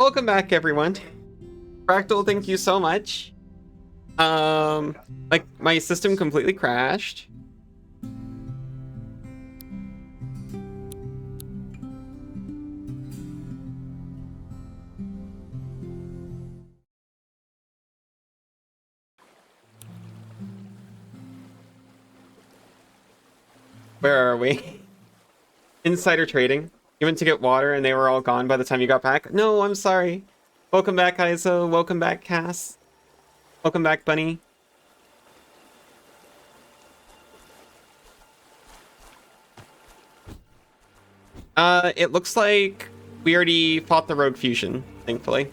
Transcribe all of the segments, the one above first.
Welcome back, everyone. Fractal, thank you so much. Like, my system completely crashed. Where are we? Insider trading. You went to get water and they were all gone by the time you got back? No, I'm sorry. Welcome back, Iso. Welcome back, Cass. Welcome back, Bunny. It looks like we already fought the Rogue Fusion, thankfully.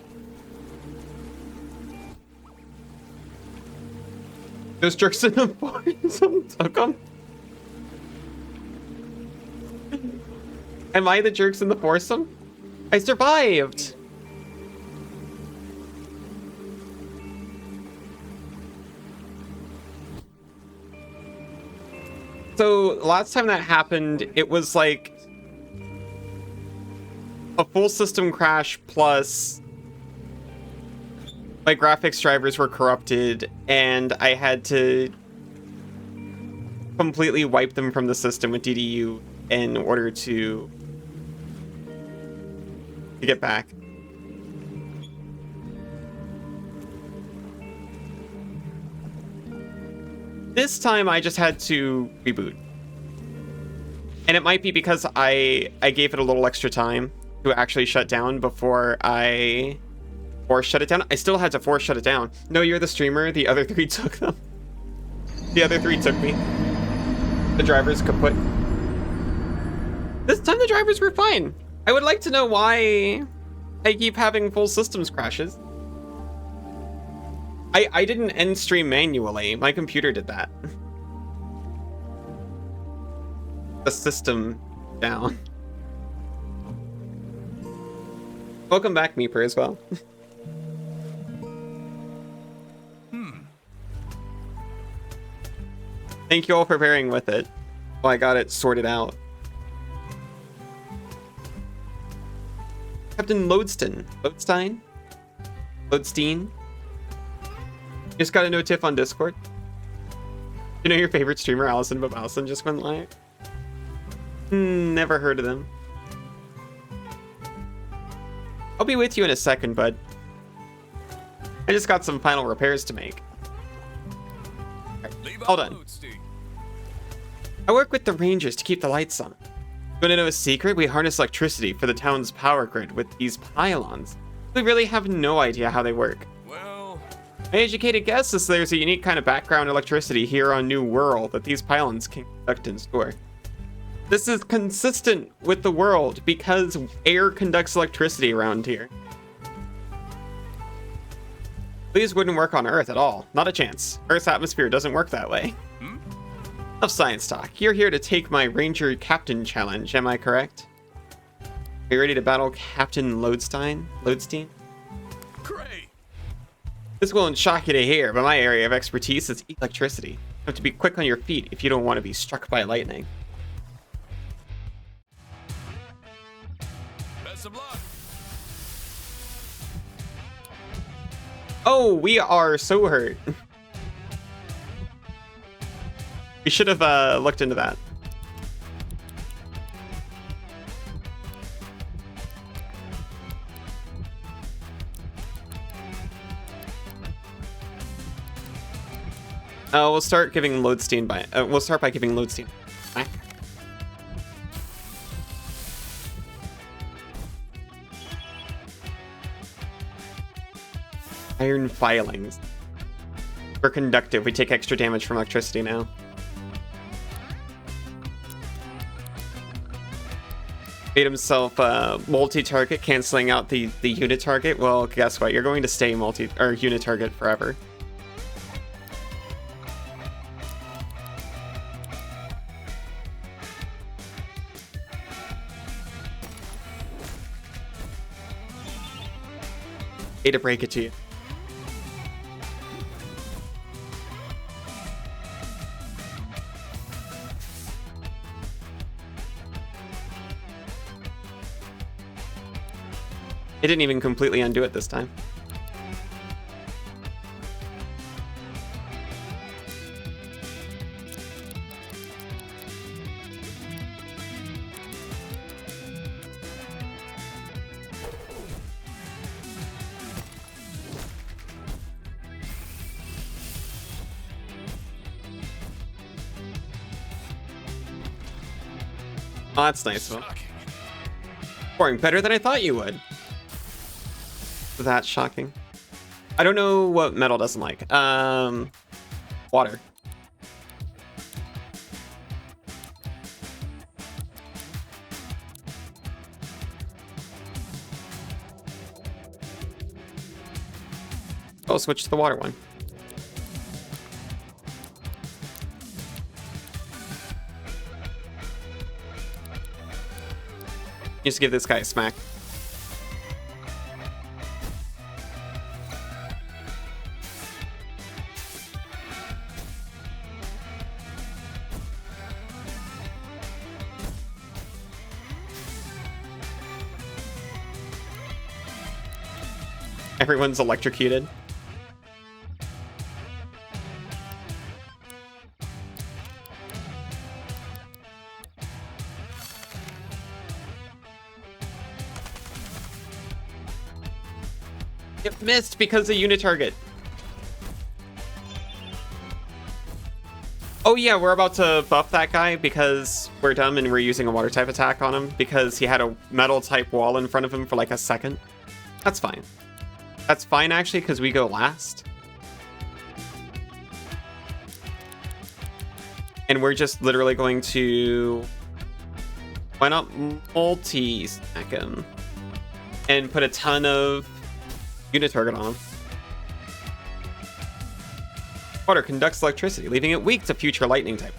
Those jerks in the forest took them. Am I the jerks in the foursome? I survived! So, last time that happened, it was like a full system crash plus my graphics drivers were corrupted and I had to completely wipe them from the system with DDU in order to get back. This time I just had to reboot. And it might be because I gave it a little extra time to actually shut down before I force shut it down. I still had to force shut it down. No, you're the streamer. The other three took them. The other three took me. The drivers kaput. This time the drivers were fine. I would like to know why I keep having full systems crashes. I didn't end stream manually. My computer did that. The system down. Welcome back, Meeper, as well. Thank you all for bearing with it. Well, I got it sorted out. Captain Lodestein. Lodestein? Just got a no tiff on Discord. You know your favorite streamer, Allison Babausen, just went live? Never heard of them. I'll be with you in a second, bud. I just got some final repairs to make. Right, hold on. I work with the Rangers to keep the lights on. You want to know a secret? We harness electricity for the town's power grid with these pylons. We really have no idea how they work. Well, my educated guess is there's a unique kind of background electricity here on New World that these pylons can conduct and store. This is consistent with the world because air conducts electricity around here. These wouldn't work on Earth at all. Not a chance. Earth's atmosphere doesn't work that way. Enough science talk. You're here to take my Ranger Captain challenge, am I correct? Are you ready to battle Captain Lodestein? great. This won't shock you to hear, but my area of expertise is electricity. You have to be quick on your feet if you don't want to be struck by lightning. Best of luck. Oh, we are so hurt. We should have looked into that. We'll start giving Lodestein by. We'll start by giving Lodestein back. Iron filings. We're conductive. We take extra damage from electricity now. Made himself multi-target, canceling out the unit target. Well, guess what? You're going to stay unit target forever. Hate to break it to you. didn't even completely undo it this time. Oh, that's nice of him. Boring, better than I thought you would. That's shocking. I don't know what metal doesn't like. Water. I'll switch to the water one. Just give this guy a smack. Everyone's electrocuted. It missed because of unit target. Oh yeah, we're about to buff that guy because we're dumb and we're using a water type attack on him because he had a metal type wall in front of him for like a second. That's fine. That's fine actually because we go last. And we're just literally going to... Why not multi-stack him? And put a ton of unit target on him. Water conducts electricity, leaving it weak to future lightning type.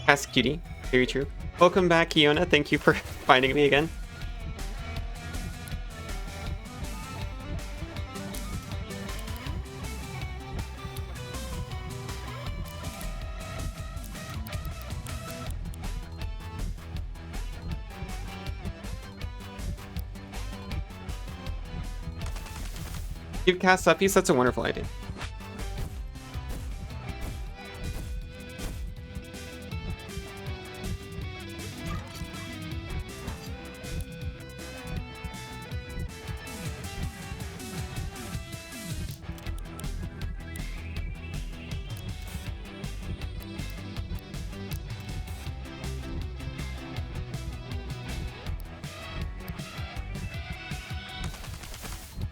Ask Cutie. Very true. Welcome back, Iona. Thank you for finding me again. Give Cass uppies, that's a wonderful idea.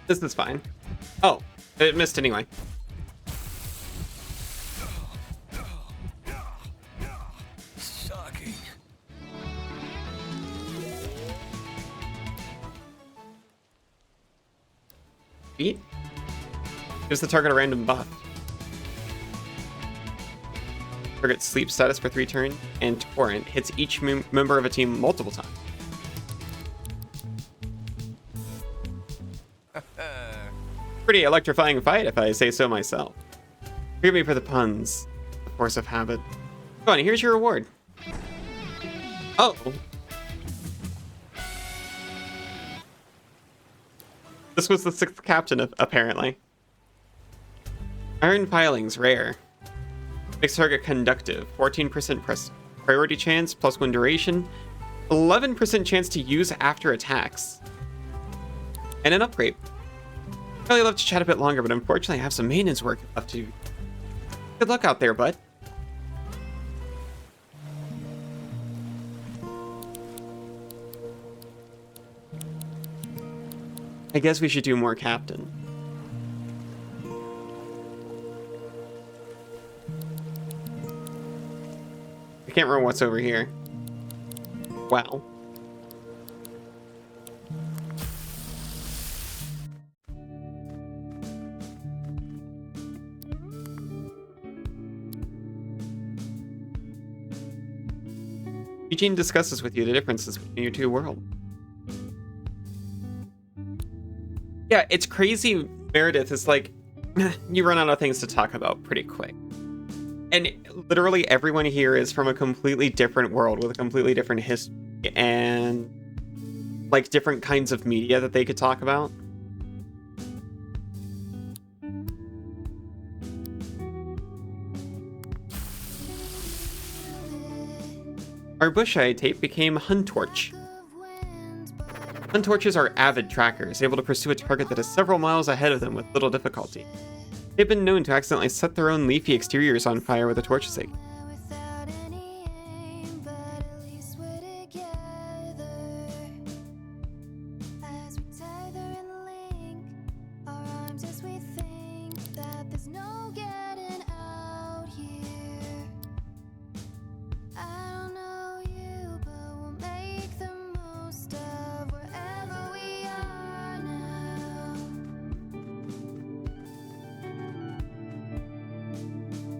This is fine. Oh, it missed anyway. Shocking. Beat? Gives the target a random buff. Target sleep status for 3 turns, and Torrent hits each member of a team multiple times. Pretty electrifying fight, if I say so myself. Forgive me for the puns. The force of habit. Go on, here's your reward. Oh. This was the 6th captain, apparently. Iron filings, rare. Makes target conductive. 14% priority chance, +1 duration. 11% chance to use after attacks. And an upgrade. I'd really love to chat a bit longer, but unfortunately I have some maintenance work left to do. Good luck out there, bud. I guess we should do more captain. I can't remember what's over here. Wow. Eugene discusses with you the differences between your two worlds. Yeah, it's crazy, Meredith. It's like, you run out of things to talk about pretty quick. And literally everyone here is from a completely different world with a completely different history and like different kinds of media that they could talk about. Our bush-eye tape became Huntorch. Huntorches are avid trackers, able to pursue a target that is several miles ahead of them with little difficulty. They've been known to accidentally set their own leafy exteriors on fire with the torches they.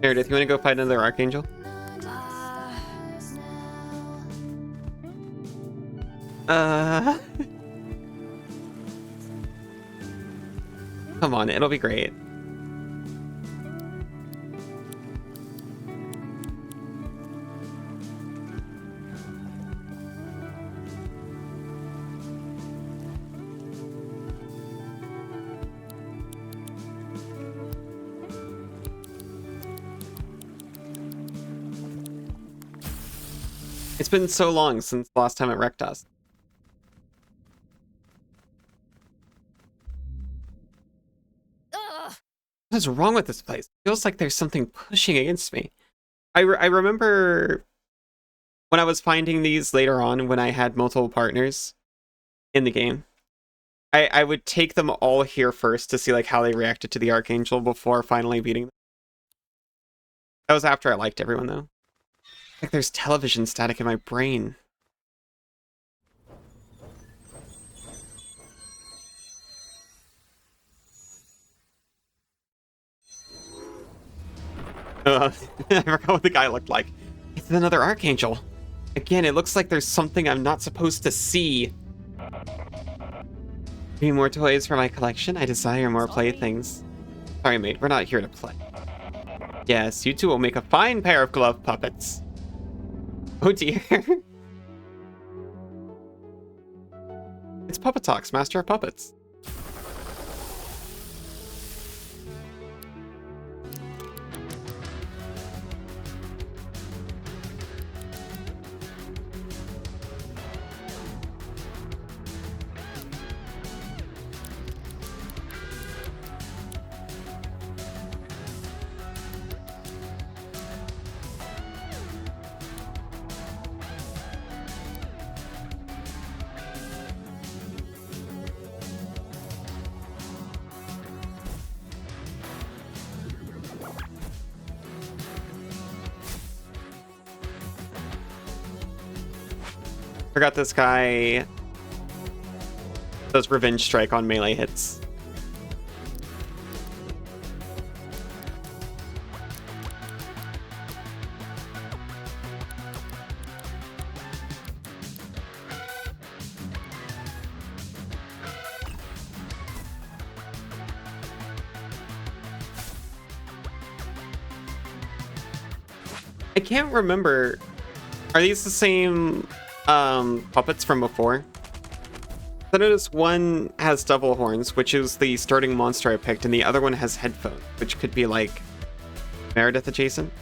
Meredith, you want to go fight another Archangel? Come on, it'll be great. It's been so long since the last time it wrecked us. What is wrong with this place? It feels like there's something pushing against me. I remember when I was finding these later on when I had multiple partners in the game. I would take them all here first to see like how they reacted to the Archangel before finally beating them. That was after I liked everyone though. Like there's television static in my brain. I forgot what the guy looked like. It's another Archangel. Again, it looks like there's something I'm not supposed to see. Need more toys for my collection? I desire more playthings. Sorry, mate, we're not here to play. Yes, you two will make a fine pair of glove puppets. Oh dear. It's Puppet Talks, Master of Puppets. Forgot this guy does Revenge Strike on melee hits. I can't remember. Are these the same puppets from before? I noticed one has double horns, which is the starting monster I picked, and the other one has headphones, which could be like Meredith adjacent.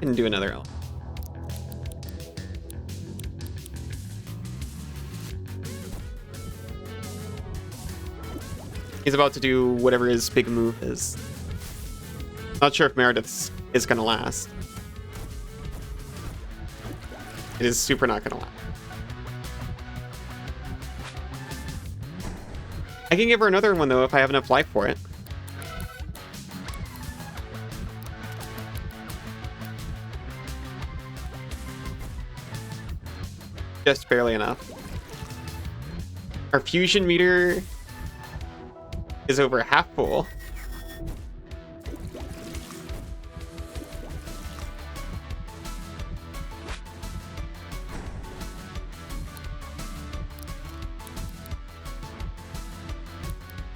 And do another L. He's about to do whatever his big move is. Not sure if Meredith's is gonna last. It is super not gonna last. I can give her another one, though, if I have enough life for it. Just barely enough. Our fusion meter is over half full.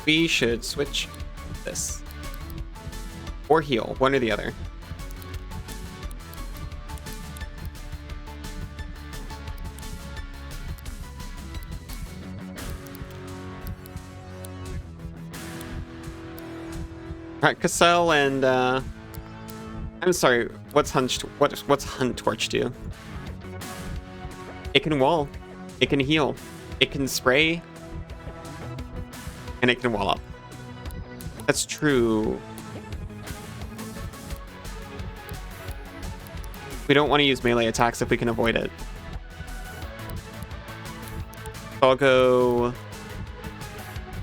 We should switch this. Or heal, one or the other. Alright, Cassette and I'm sorry, what's Hunt Torch do? It can wall. It can heal. It can spray. And it can wall up. That's true. We don't want to use melee attacks if we can avoid it. So I'll go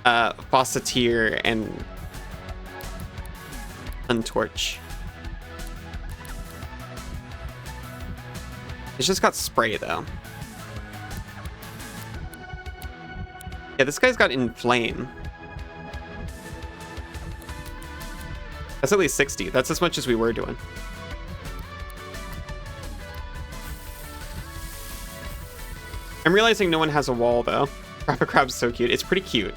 Faucetier and Untorch. It's just got spray though. Yeah, this guy's got Inflame. That's at least 60. That's as much as we were doing. I'm realizing no one has a wall though. Rapid Crab's so cute. It's pretty cute.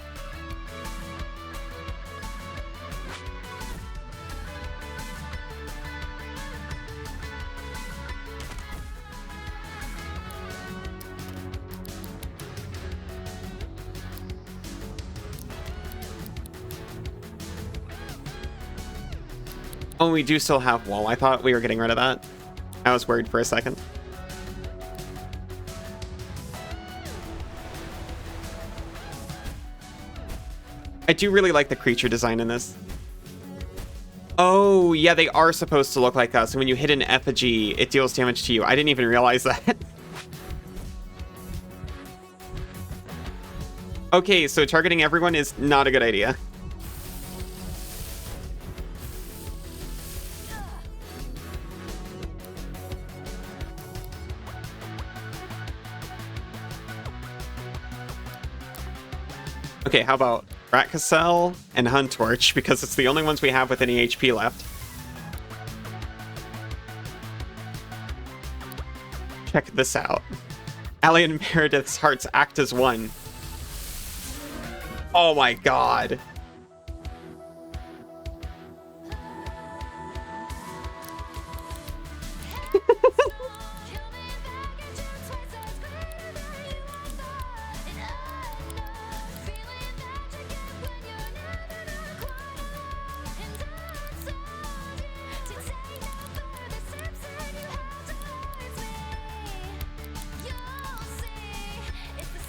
Oh, we do still have wall. I thought we were getting rid of that. I was worried for a second. I do really like the creature design in this. Oh, yeah, they are supposed to look like us. And when you hit an effigy, it deals damage to you. I didn't even realize that. Okay, so targeting everyone is not a good idea. Okay, how about Rat Cassette and Hunt Torch, because it's the only ones we have with any HP left. Check this out. Allie and Meredith's hearts act as one. Oh my god.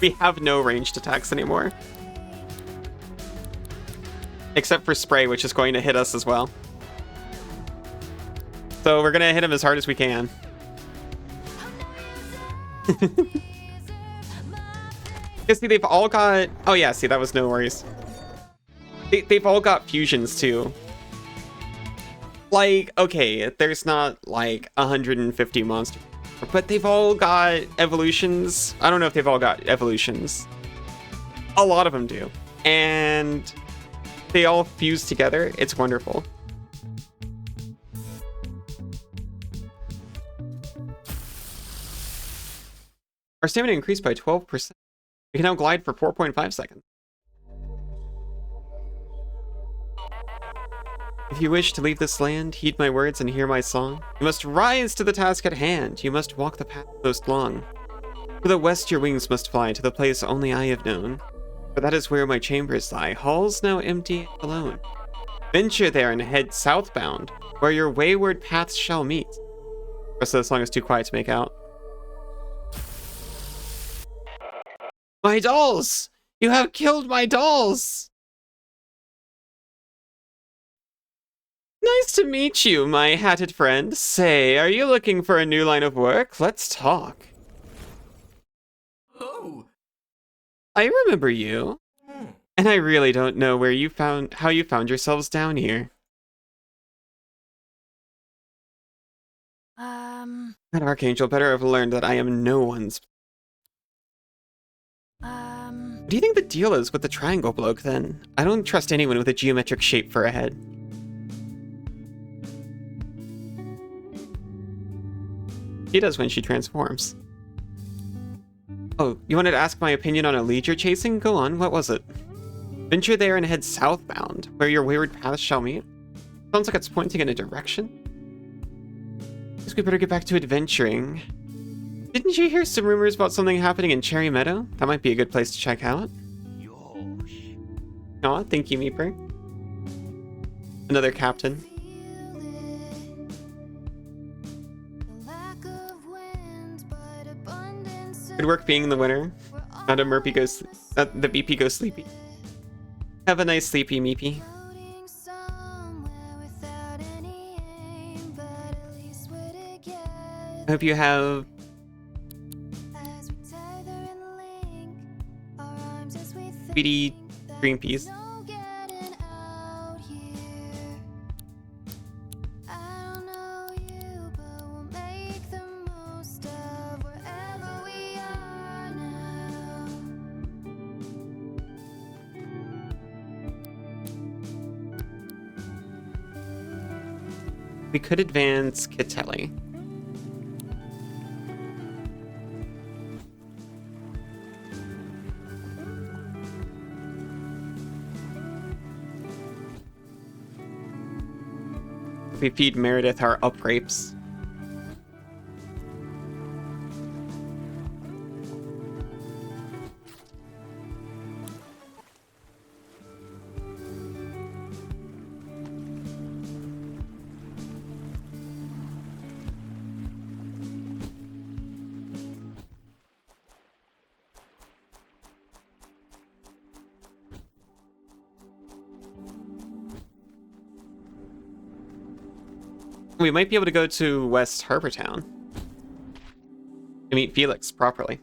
We have no ranged attacks anymore. Except for spray, which is going to hit us as well. So we're gonna hit him as hard as we can. Yeah, see, they've all got... Oh yeah, see, that was no worries. They've all got fusions too. Like, okay, there's not like 150 monsters, but they've all got evolutions. I don't know if they've all got evolutions. A lot of them do. And they all fuse together. It's wonderful. Our stamina increased by 12%. We can now glide for 4.5 seconds. If you wish to leave this land, heed my words and hear my song. You must rise to the task at hand. You must walk the path most long. To the west your wings must fly, to the place only I have known. For that is where my chambers lie, halls now empty and alone. Venture there and head southbound, where your wayward paths shall meet. The rest of the song is too quiet to make out. My dolls! You have killed my dolls! Nice to meet you, my hatted friend. Say, are you looking for a new line of work? Let's talk. Oh. I remember you. And I really don't know how you found yourselves down here. That Archangel better have learned that I am no one's. What do you think the deal is with the triangle bloke, then? I don't trust anyone with a geometric shape for a head. She does when she transforms. Oh, you wanted to ask my opinion on a lead you're chasing? Go on, what was it? Venture there and head southbound, where your wayward paths shall meet. Sounds like it's pointing in a direction. Guess we better get back to adventuring. Didn't you hear some rumors about something happening in Cherry Meadow? That might be a good place to check out. Aw, thank you, Meeper. Another captain. Good work being the winner. Not a Murphy goes. The BP goes sleepy. Have a nice sleepy, Meepy. I hope you have sweetie green peas. We could advance Catelli. If we feed Meredith our uprapes. We might be able to go to West Harbor Town to meet Felix properly.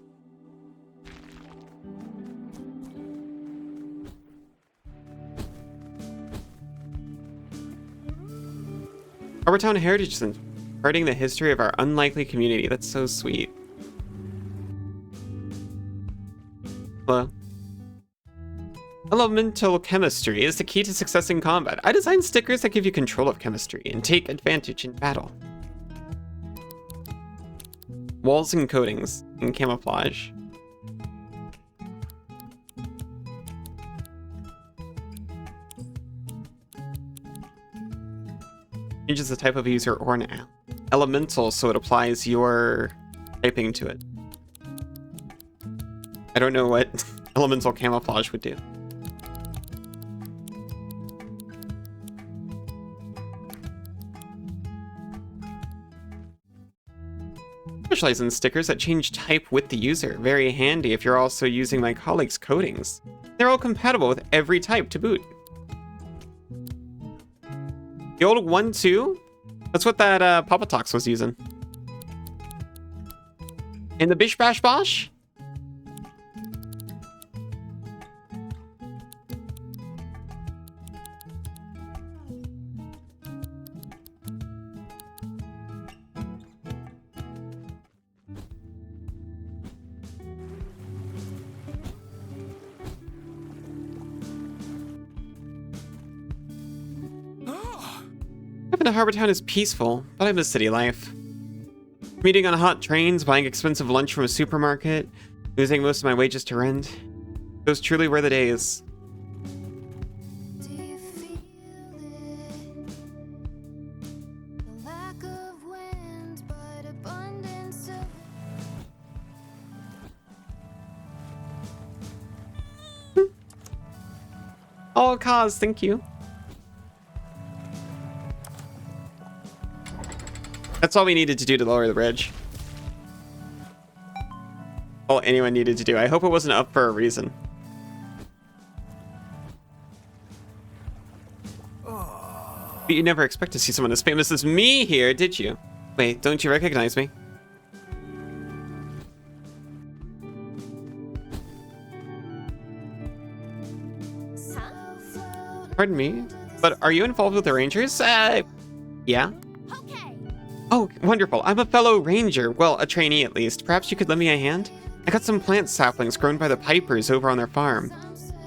Harbortown Heritage Center, imparting the history of our unlikely community. That's so sweet. Hello. Elemental chemistry is the key to success in combat. I designed stickers that give you control of chemistry and take advantage in battle. Walls and coatings and camouflage. Changes the type of user or an elemental, so it applies your typing to it. I don't know what elemental camouflage would do. Specialize in stickers that change type with the user. Very handy if you're also using my colleagues' coatings. They're all compatible with every type to boot. The old 1-2? That's what that Papa Talks was using. And the Bish Bash Bosh? Harbortown is peaceful, but I miss city life. Commuting on hot trains, buying expensive lunch from a supermarket, losing most of my wages to rent. Those truly were the days. Oh, Kaz, thank you. That's all we needed to do to lower the bridge. All anyone needed to do. I hope it wasn't up for a reason. But you never expect to see someone as famous as me here, did you? Wait, don't you recognize me? Pardon me, but are you involved with the Rangers? Yeah. Okay. Oh, wonderful. I'm a fellow ranger. Well, a trainee at least. Perhaps you could lend me a hand? I got some plant saplings grown by the Pipers over on their farm.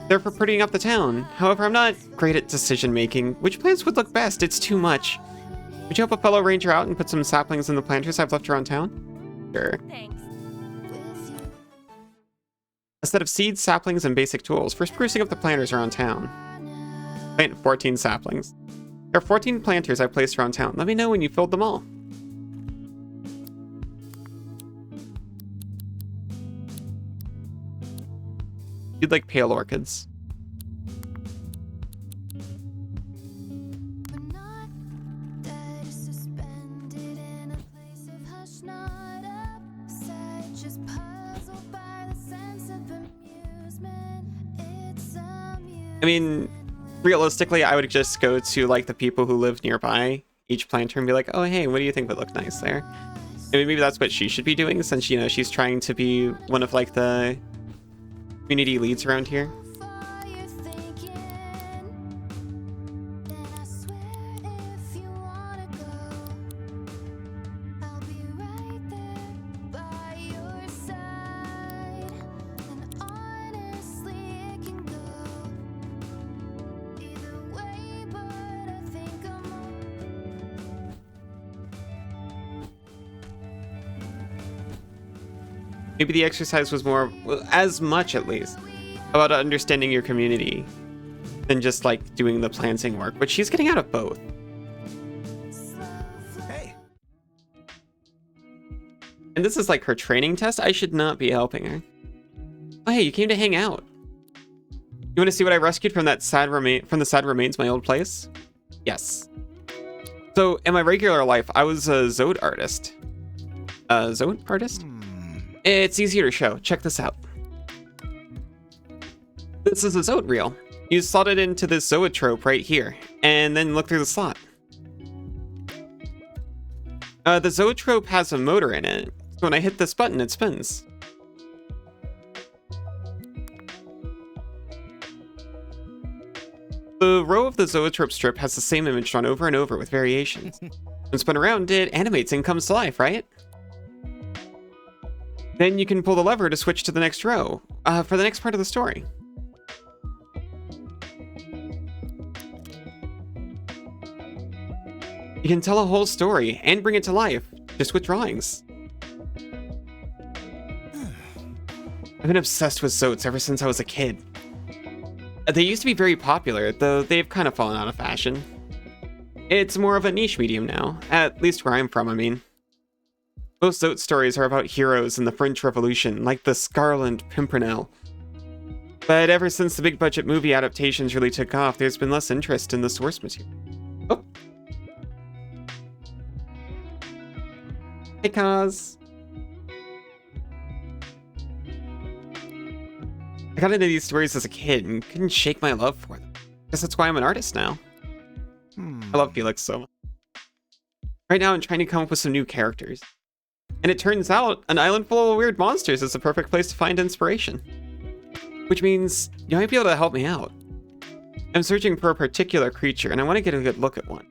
They're for prettying up the town. However, I'm not great at decision making. Which plants would look best? It's too much. Would you help a fellow ranger out and put some saplings in the planters I've left around town? Sure. Thanks. A set of seeds, saplings, and basic tools for sprucing up the planters around town. Plant 14 saplings. There are 14 planters I placed around town. Let me know when you filled them all. You'd like pale orchids. I mean, realistically, I would just go to like the people who live nearby each planter and be like, oh, hey, what do you think would look nice there? I mean, maybe that's what she should be doing since, you know, she's trying to be one of like the community leads around here. Maybe the exercise was more, as much at least, about understanding your community than just like doing the planting work, but she's getting out of both. Hey. And this is like her training test. I should not be helping her. Oh, hey, you came to hang out. You want to see what I rescued from that sad sad remains my old place? Yes. So in my regular life, I was a Zode artist. Zode artist? It's easier to show. Check this out. This is a Zode reel. You slot it into this zoetrope right here, and then look through the slot. The zoetrope has a motor in it, so when I hit this button, it spins. The row of the zoetrope strip has the same image drawn over and over with variations. When spun around, it animates and comes to life, right? Then you can pull the lever to switch to the next row, for the next part of the story. You can tell a whole story and bring it to life, just with drawings. I've been obsessed with Zotes ever since I was a kid. They used to be very popular, though they've kind of fallen out of fashion. It's more of a niche medium now, at least where I'm from, I mean. Most Zote stories are about heroes in the French Revolution, like the Scarlet Pimpernel. But ever since the big budget movie adaptations really took off, there's been less interest in the source material. Oh. Hey, Kaz. I got into these stories as a kid and couldn't shake my love for them. Guess that's why I'm an artist now. I love Felix so much. Right now I'm trying to come up with some new characters. And it turns out an island full of weird monsters is the perfect place to find inspiration. Which means you might be able to help me out. I'm searching for a particular creature and I want to get a good look at one.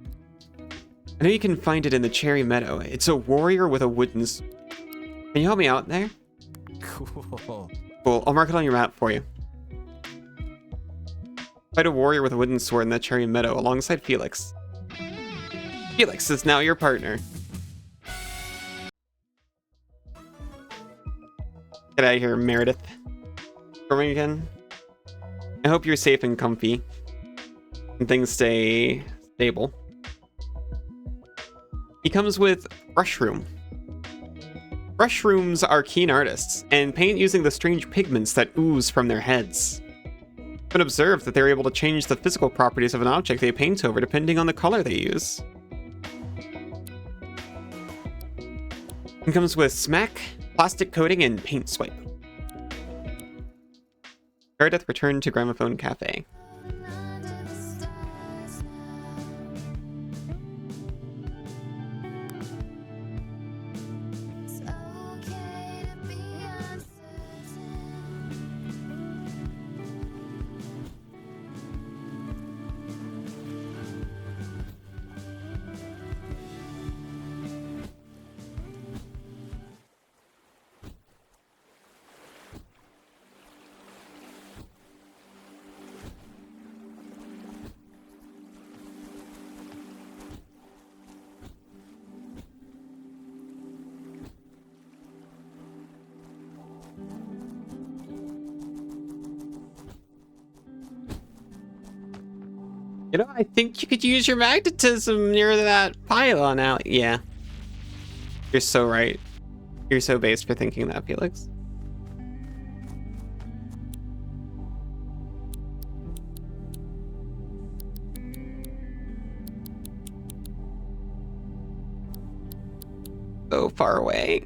I know you can find it in the Cherry Meadow. It's a warrior with a wooden sword. Can you help me out there? Cool. Cool, I'll mark it on your map for you. Fight a warrior with a wooden sword in the Cherry Meadow alongside Felix. Felix is now your partner. Get out of here, Meredith. Storming again. I hope you're safe and comfy. And things stay stable. He comes with Brushroom. Brushrooms are keen artists, and paint using the strange pigments that ooze from their heads. It's been observed that they're able to change the physical properties of an object they paint over depending on the color they use. It comes with Smack, Plastic Coating, and Paint Swipe. Meredith returned to Gramophone Cafe. You know, I think you could use your magnetism near that pylon now. Yeah. You're so right. You're so based for thinking that, Felix. So far away.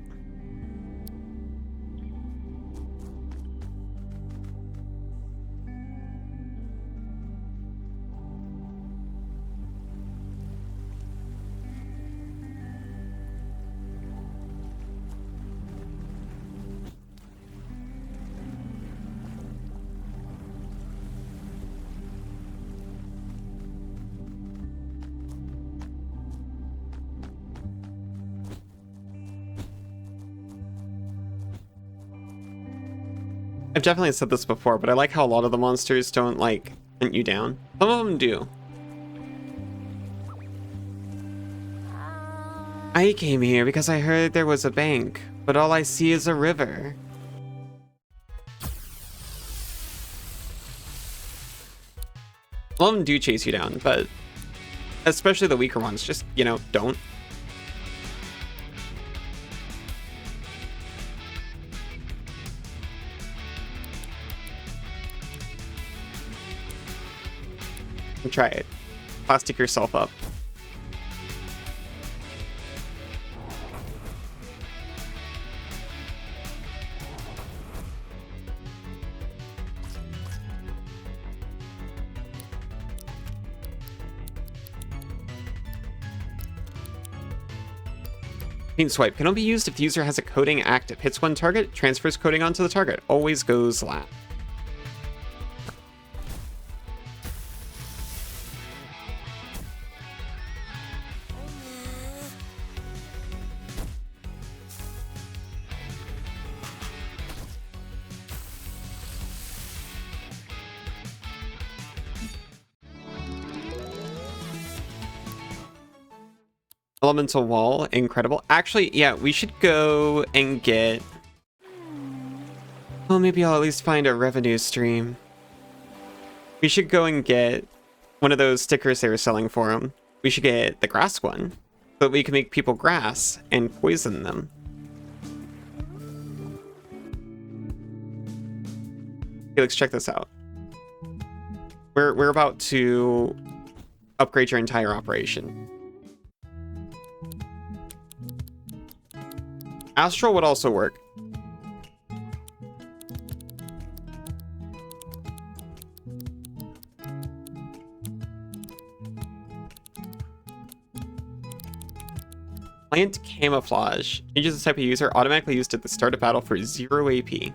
I've definitely said this before, but I like how a lot of the monsters don't, like, hunt you down. Some of them do. I came here because I heard there was a bank, but all I see is a river. A lot of them do chase you down, but especially the weaker ones, just, you know, don't. Try it. Plastic yourself up. Paint swipe can only be used if the user has a coding active. Hits one target, transfers coding onto the target. Always goes last. Elemental wall, incredible. Actually, yeah, we should go and get... Well, maybe I'll at least find a revenue stream. We should go and get one of those stickers they were selling for them. We should get the grass one, so that we can make people grass and poison them. Felix, check this out. We're about to upgrade your entire operation. Astral would also work. Plant camouflage. Changes the type of user, automatically used at the start of battle for 0 AP.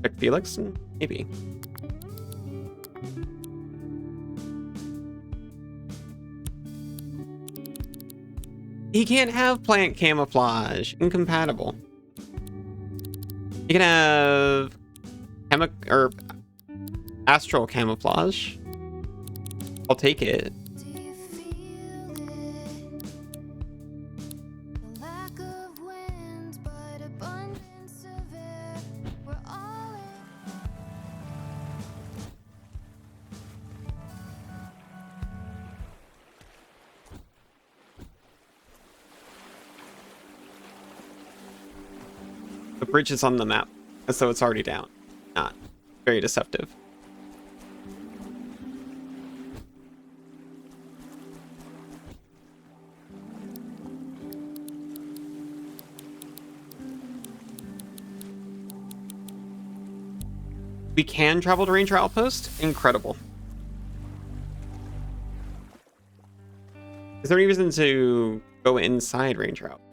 Check Felix? Maybe. He can't have plant camouflage. Incompatible. You can have astral camouflage. I'll take it. The bridge is on the map, as though it's already down. Not. Very deceptive. We can travel to Ranger Outpost? Incredible. Is there any reason to go inside Ranger Outpost?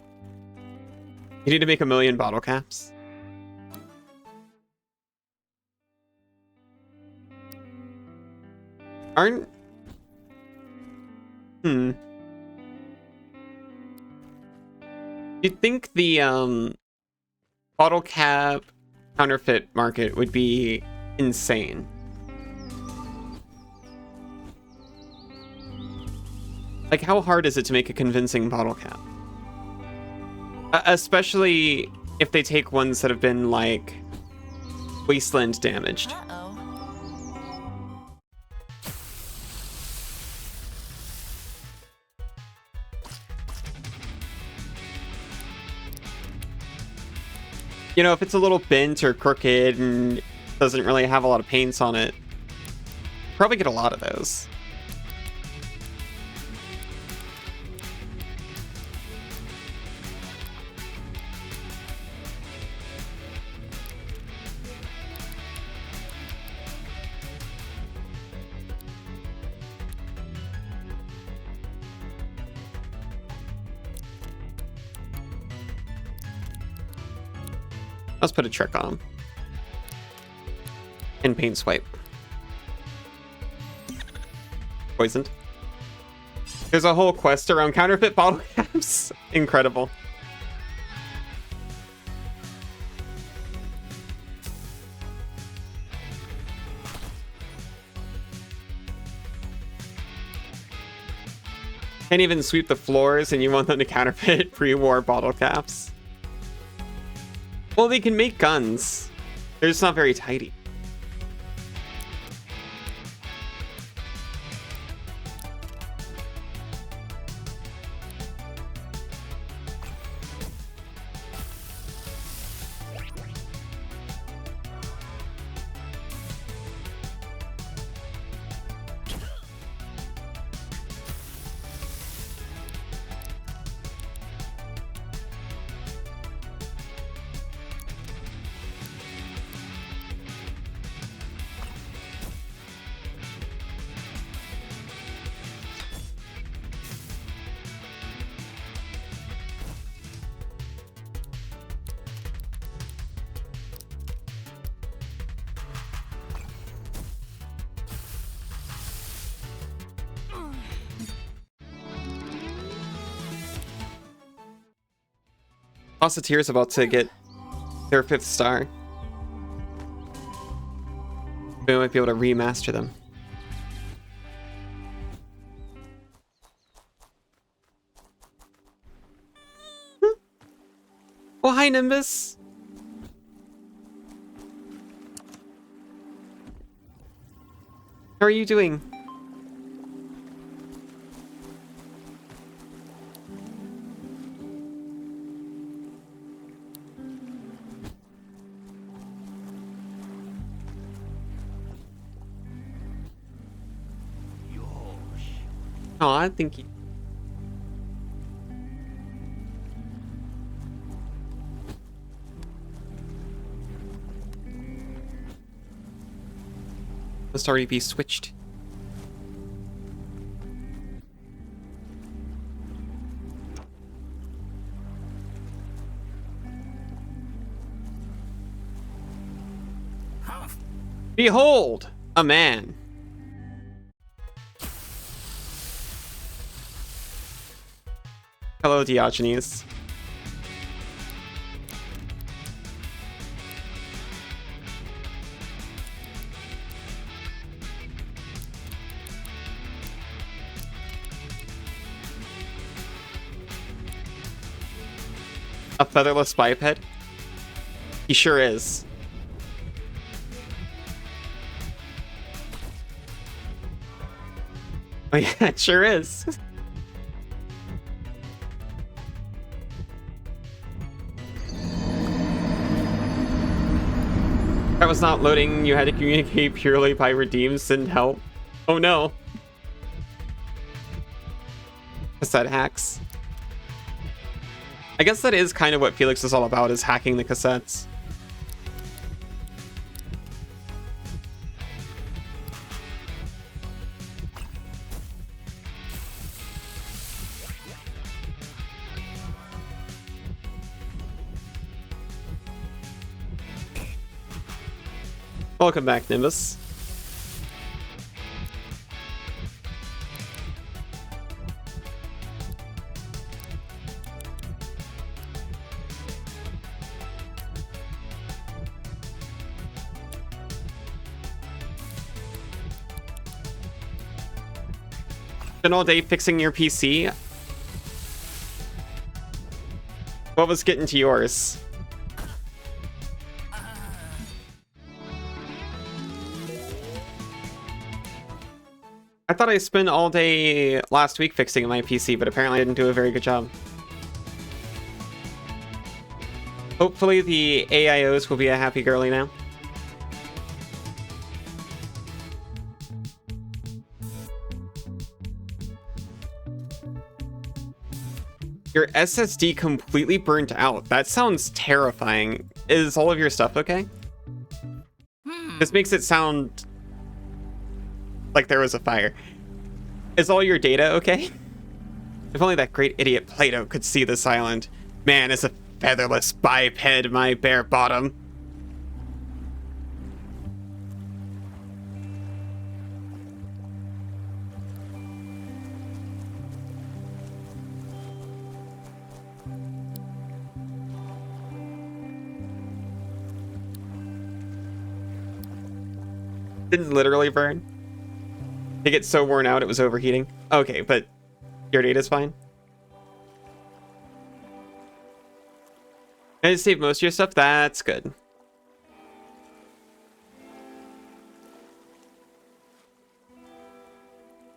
You need to make 1 million bottle caps. Aren't... You'd think the, bottle cap counterfeit market would be insane. Like, how hard is it to make a convincing bottle cap? Especially if they take ones that have been, like, wasteland damaged. Uh-oh. You know, if it's a little bent or crooked and doesn't really have a lot of paints on it, probably get a lot of those. Let's put a trick on him. And paint swipe. Poisoned. There's a whole quest around counterfeit bottle caps. Incredible. Can't even sweep the floors and you want them to counterfeit pre-war bottle caps. Well, they can make guns. They're just not very tidy. Posseteer's about to get their 5th star. We might be able to remaster them. Oh, hi, Nimbus. How are you doing? Aw, thank you. Must already be switched. Behold, a man. Hello, Diogenes. A featherless biped? He sure is. Oh yeah, it sure is. I was not loading, you had to communicate purely by redeem, send help. Oh no. Cassette hacks. I guess that is kind of what Felix is all about, is hacking the cassettes. Welcome back, Nimbus. Been all day fixing your PC. What was getting to yours? I thought I spent all day last week fixing my PC, but apparently I didn't do a very good job. Hopefully the AIOs will be a happy girly now. Your SSD completely burnt out. That sounds terrifying. Is all of your stuff okay? This makes it sound like there was a fire. Is all your data okay? If only that great idiot Plato could see this island. Man is a featherless biped, my bare bottom. Didn't literally burn. It gets so worn out it was overheating. Okay, but your data's fine. I saved most of your stuff. That's good.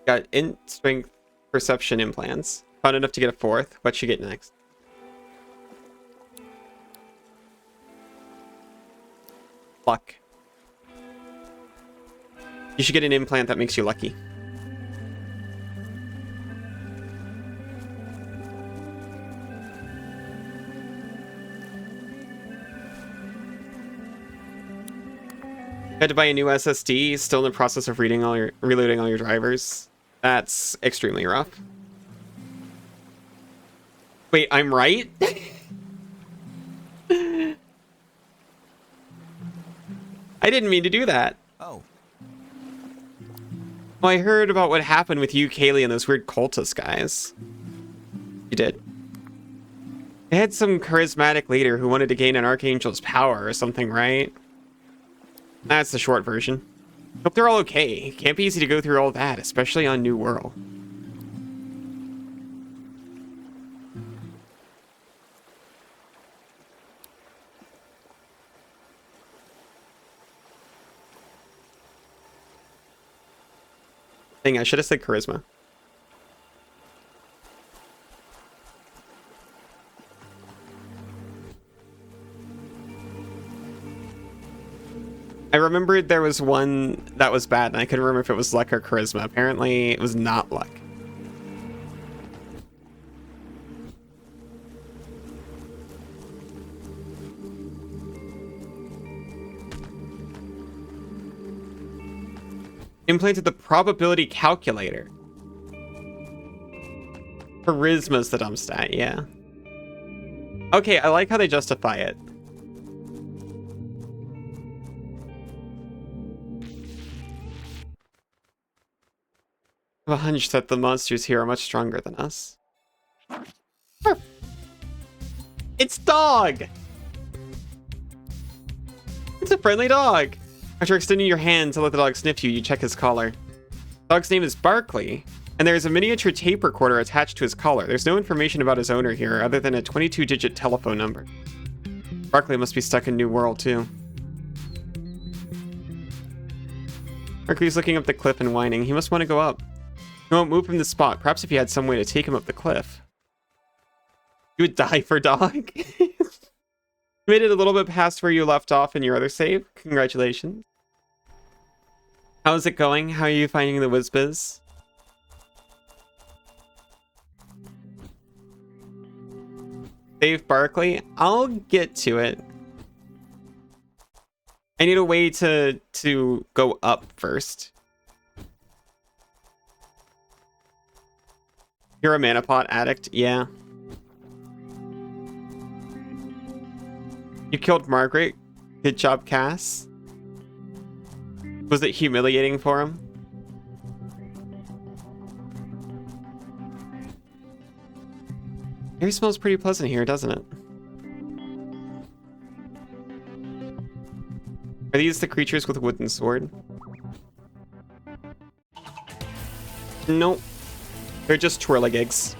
Got int strength perception implants. Found enough to get a fourth. What should you get next? Luck. You should get an implant that makes you lucky. You had to buy a new SSD, still in the process of reloading all your drivers. That's extremely rough. Wait, I'm right? I didn't mean to do that. Oh. Well, I heard about what happened with you, Kaylee, and those weird cultist guys. You did. They had some charismatic leader who wanted to gain an archangel's power or something, right? That's the short version. Hope they're all okay. Can't be easy to go through all that, especially on New World. Dang, I should have said charisma. I remembered there was one that was bad, and I couldn't remember if it was luck or charisma. Apparently, it was not luck. Implanted the probability calculator. Charisma's the dumb stat, yeah. Okay, I like how they justify it. I have a hunch that the monsters here are much stronger than us. It's dog! It's a friendly dog! After extending your hand to let the dog sniff you, you check his collar. The dog's name is Barkley, and there is a miniature tape recorder attached to his collar. There's no information about his owner here other than a 22-digit telephone number. Barkley must be stuck in New World, too. Barkley's looking up the cliff and whining. He must want to go up. He won't move from the spot. Perhaps if you had some way to take him up the cliff. You would die for dog? You made it a little bit past where you left off in your other save. Congratulations. How's it going? How are you finding the WizBiz? Save Barkley? I'll get to it. I need a way to go up first. You're a mana pot addict? Yeah. You killed Margaret. Good job, Cass. Was it humiliating for him? Air smells pretty pleasant here, doesn't it? Are these the creatures with a wooden sword? Nope. They're just twirligigs.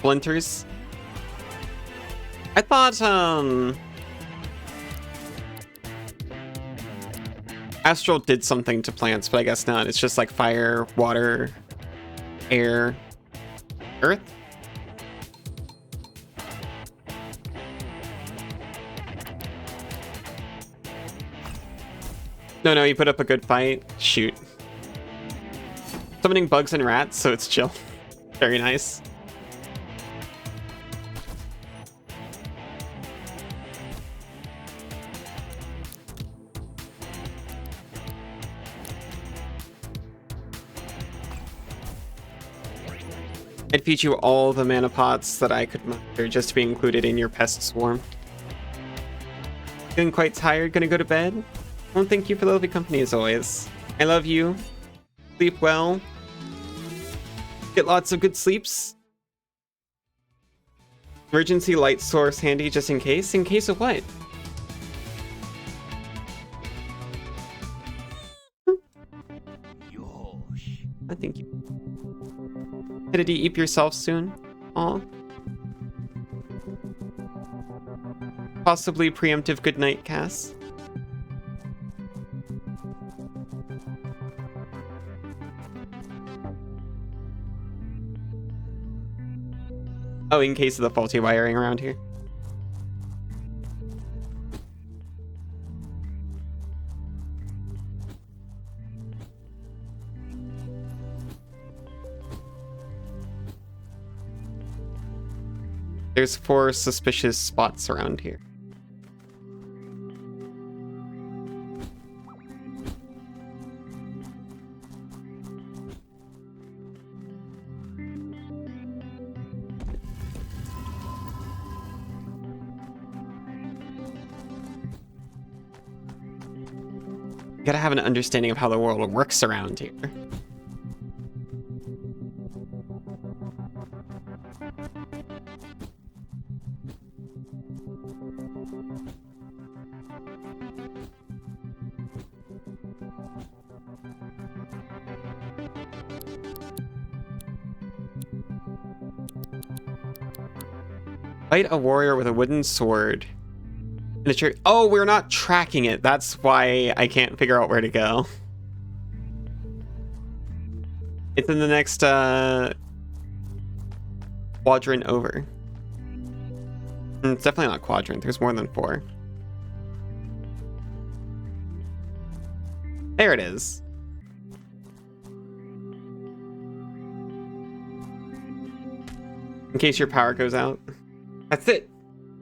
splinters. I thought, Astral did something to plants, but I guess not. It's just like fire, water, air, earth. No, you put up a good fight. Shoot. Summoning bugs and rats, so it's chill. Very nice. I'd feed you all the mana pots that I could muster just to be included in your pest swarm. Feeling quite tired, gonna go to bed? Well, thank you for the lovely company as always. I love you. Sleep well. Get lots of good sleeps. Emergency light source handy just in case. In case of what? I think you. Did you eat yourself soon? Aw. Possibly preemptive good night, Cass. Oh, in case of the faulty wiring around here. There's 4 suspicious spots around here. You gotta have an understanding of how the world works around here. Fight a warrior with a wooden sword. Oh, we're not tracking it. That's why I can't figure out where to go. It's in the next quadrant over. It's definitely not quadrant. There's more than 4. There it is. In case your power goes out. That's it.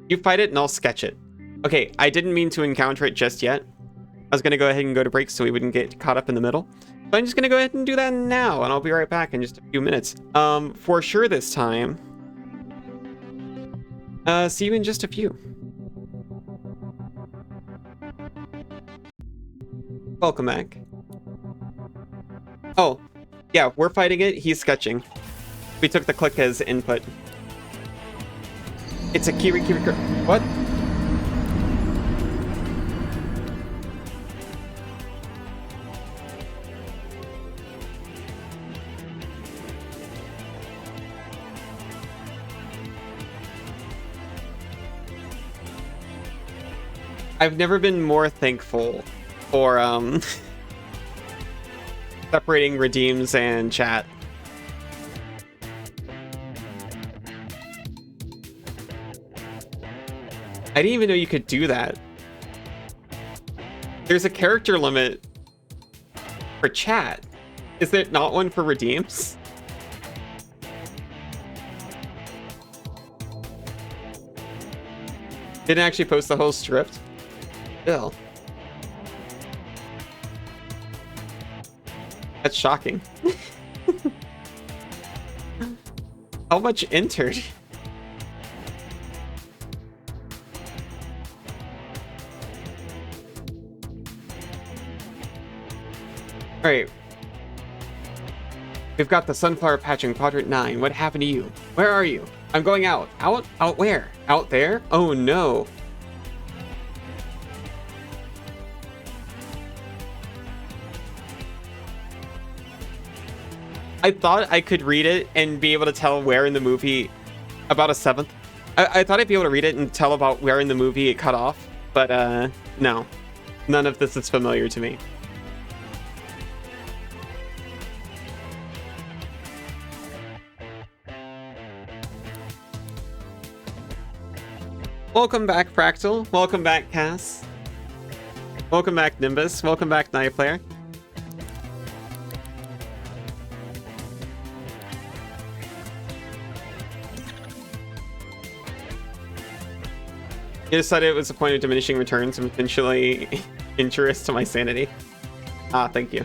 You fight it and I'll sketch it. Okay, I didn't mean to encounter it just yet. I was going to go ahead and go to break so we wouldn't get caught up in the middle. So I'm just going to go ahead and do that now, and I'll be right back in just a few minutes. For sure this time. See you in just a few. Welcome back. Oh, yeah, we're fighting it. He's sketching. We took the click as input. It's a Kiri. What? I've never been more thankful for separating redeems and chat. I didn't even know you could do that. There's a character limit for chat. Is there not one for redeems? Didn't actually post the whole script. Still. That's shocking. How much entered? Alright. We've got the sunflower patch in quadrant 9. What happened to you? Where are you? I'm going out. Out? Out where? Out there? Oh no. I thought I could read it and be able to tell where in the movie About a seventh. I thought I'd be able to read it and tell about where in the movie it cut off, but no. None of this is familiar to me. Welcome back, Fractal. Welcome back, Cass. Welcome back, Nimbus. Welcome back, Night Player. You decided it was a point of diminishing returns and potentially injurious to my sanity. Ah, thank you.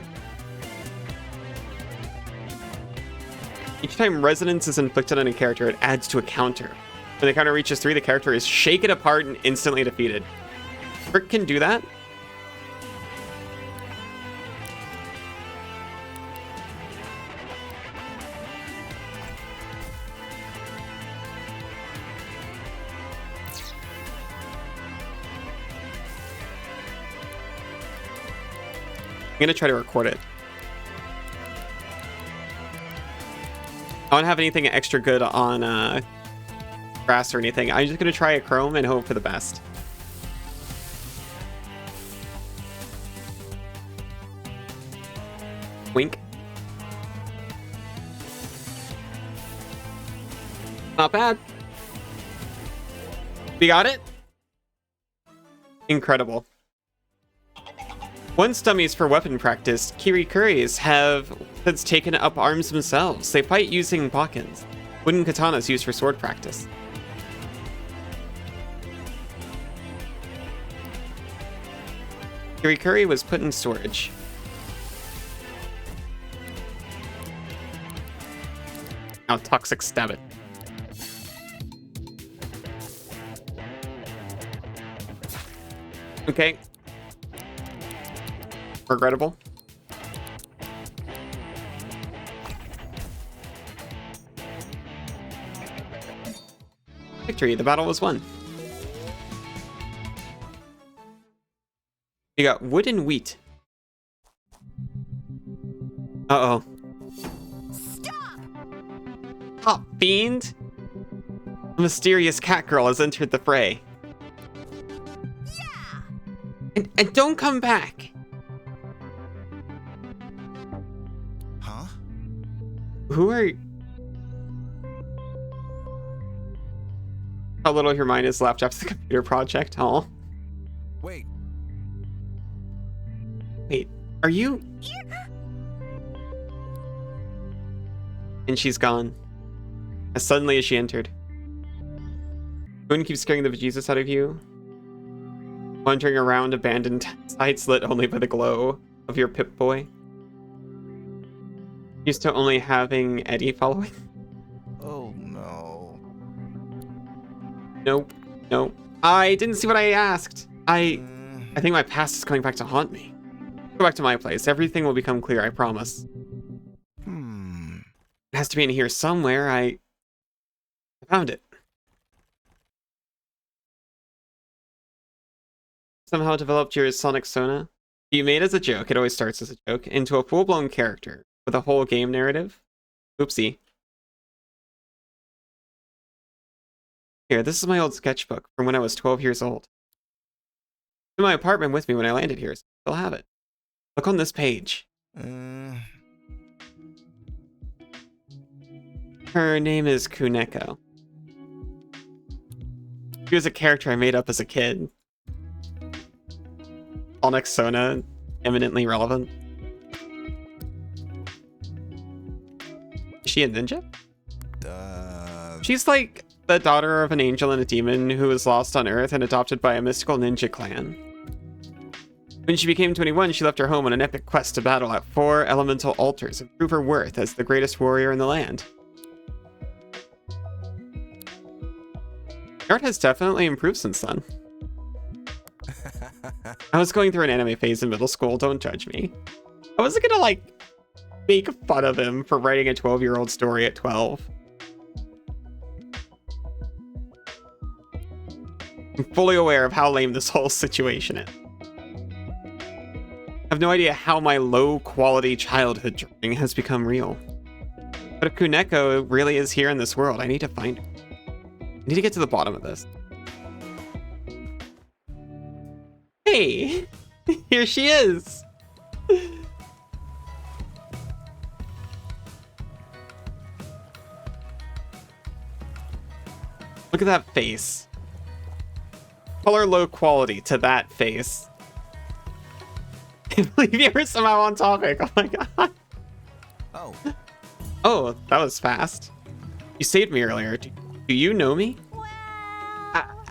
Each time resonance is inflicted on a character, it adds to a counter. When the counter reaches 3, the character is shaken apart and instantly defeated. Frick can do that? I'm gonna try to record it. I don't have anything extra good on grass or anything. I'm just gonna try a chrome and hope for the best. Wink. Not bad. We got it? Incredible. Once dummies for weapon practice, Kirikuris have since taken up arms themselves. They fight using bokkens, wooden katanas used for sword practice. Kirikuri was put in storage. Now toxic stab it. Okay. Regrettable. Victory, the battle was won. You got wood and wheat. Uh-oh. Stop! Hot fiend! A mysterious cat girl has entered the fray. Yeah! And don't come back! Huh? Who are... How little your mind is left after the computer project, huh? Wait. Wait, are you... And she's gone. As suddenly as she entered. Moon keeps scaring the bejesus out of you. Wandering around abandoned sites lit only by the glow of your Pip-Boy. Used to only having Eddie following. Oh no. Nope. Nope. I didn't see what I asked. I think my past is coming back to haunt me. Go back to my place. Everything will become clear, I promise. It has to be in here somewhere. I found it. Somehow developed your sonic sona. You made as a joke, it always starts as a joke, into a full-blown character with a whole game narrative. Oopsie. Here, this is my old sketchbook from when I was 12 years old. In my apartment with me when I landed here, so I still have it. Look on this page. Her name is Kuneko. She was a character I made up as a kid. Sonic Sona, eminently relevant. Is she a ninja? She's like the daughter of an angel and a demon who was lost on Earth and adopted by a mystical ninja clan. When she became 21, she left her home on an epic quest to battle at 4 elemental altars and prove her worth as the greatest warrior in the land. The art has definitely improved since then. I was going through an anime phase in middle school, don't judge me. I wasn't gonna, like, make fun of him for writing a 12-year-old story at 12. I'm fully aware of how lame this whole situation is. I have no idea how my low-quality childhood drawing has become real. But if Kuneko really is here in this world, I need to find her. need to get to the bottom of this. Hey! Here she is! Look at that face. Color low quality to that face. I can't believe you were somehow on topic. Oh my god. Oh. Oh, that was fast. You saved me earlier. Do you know me?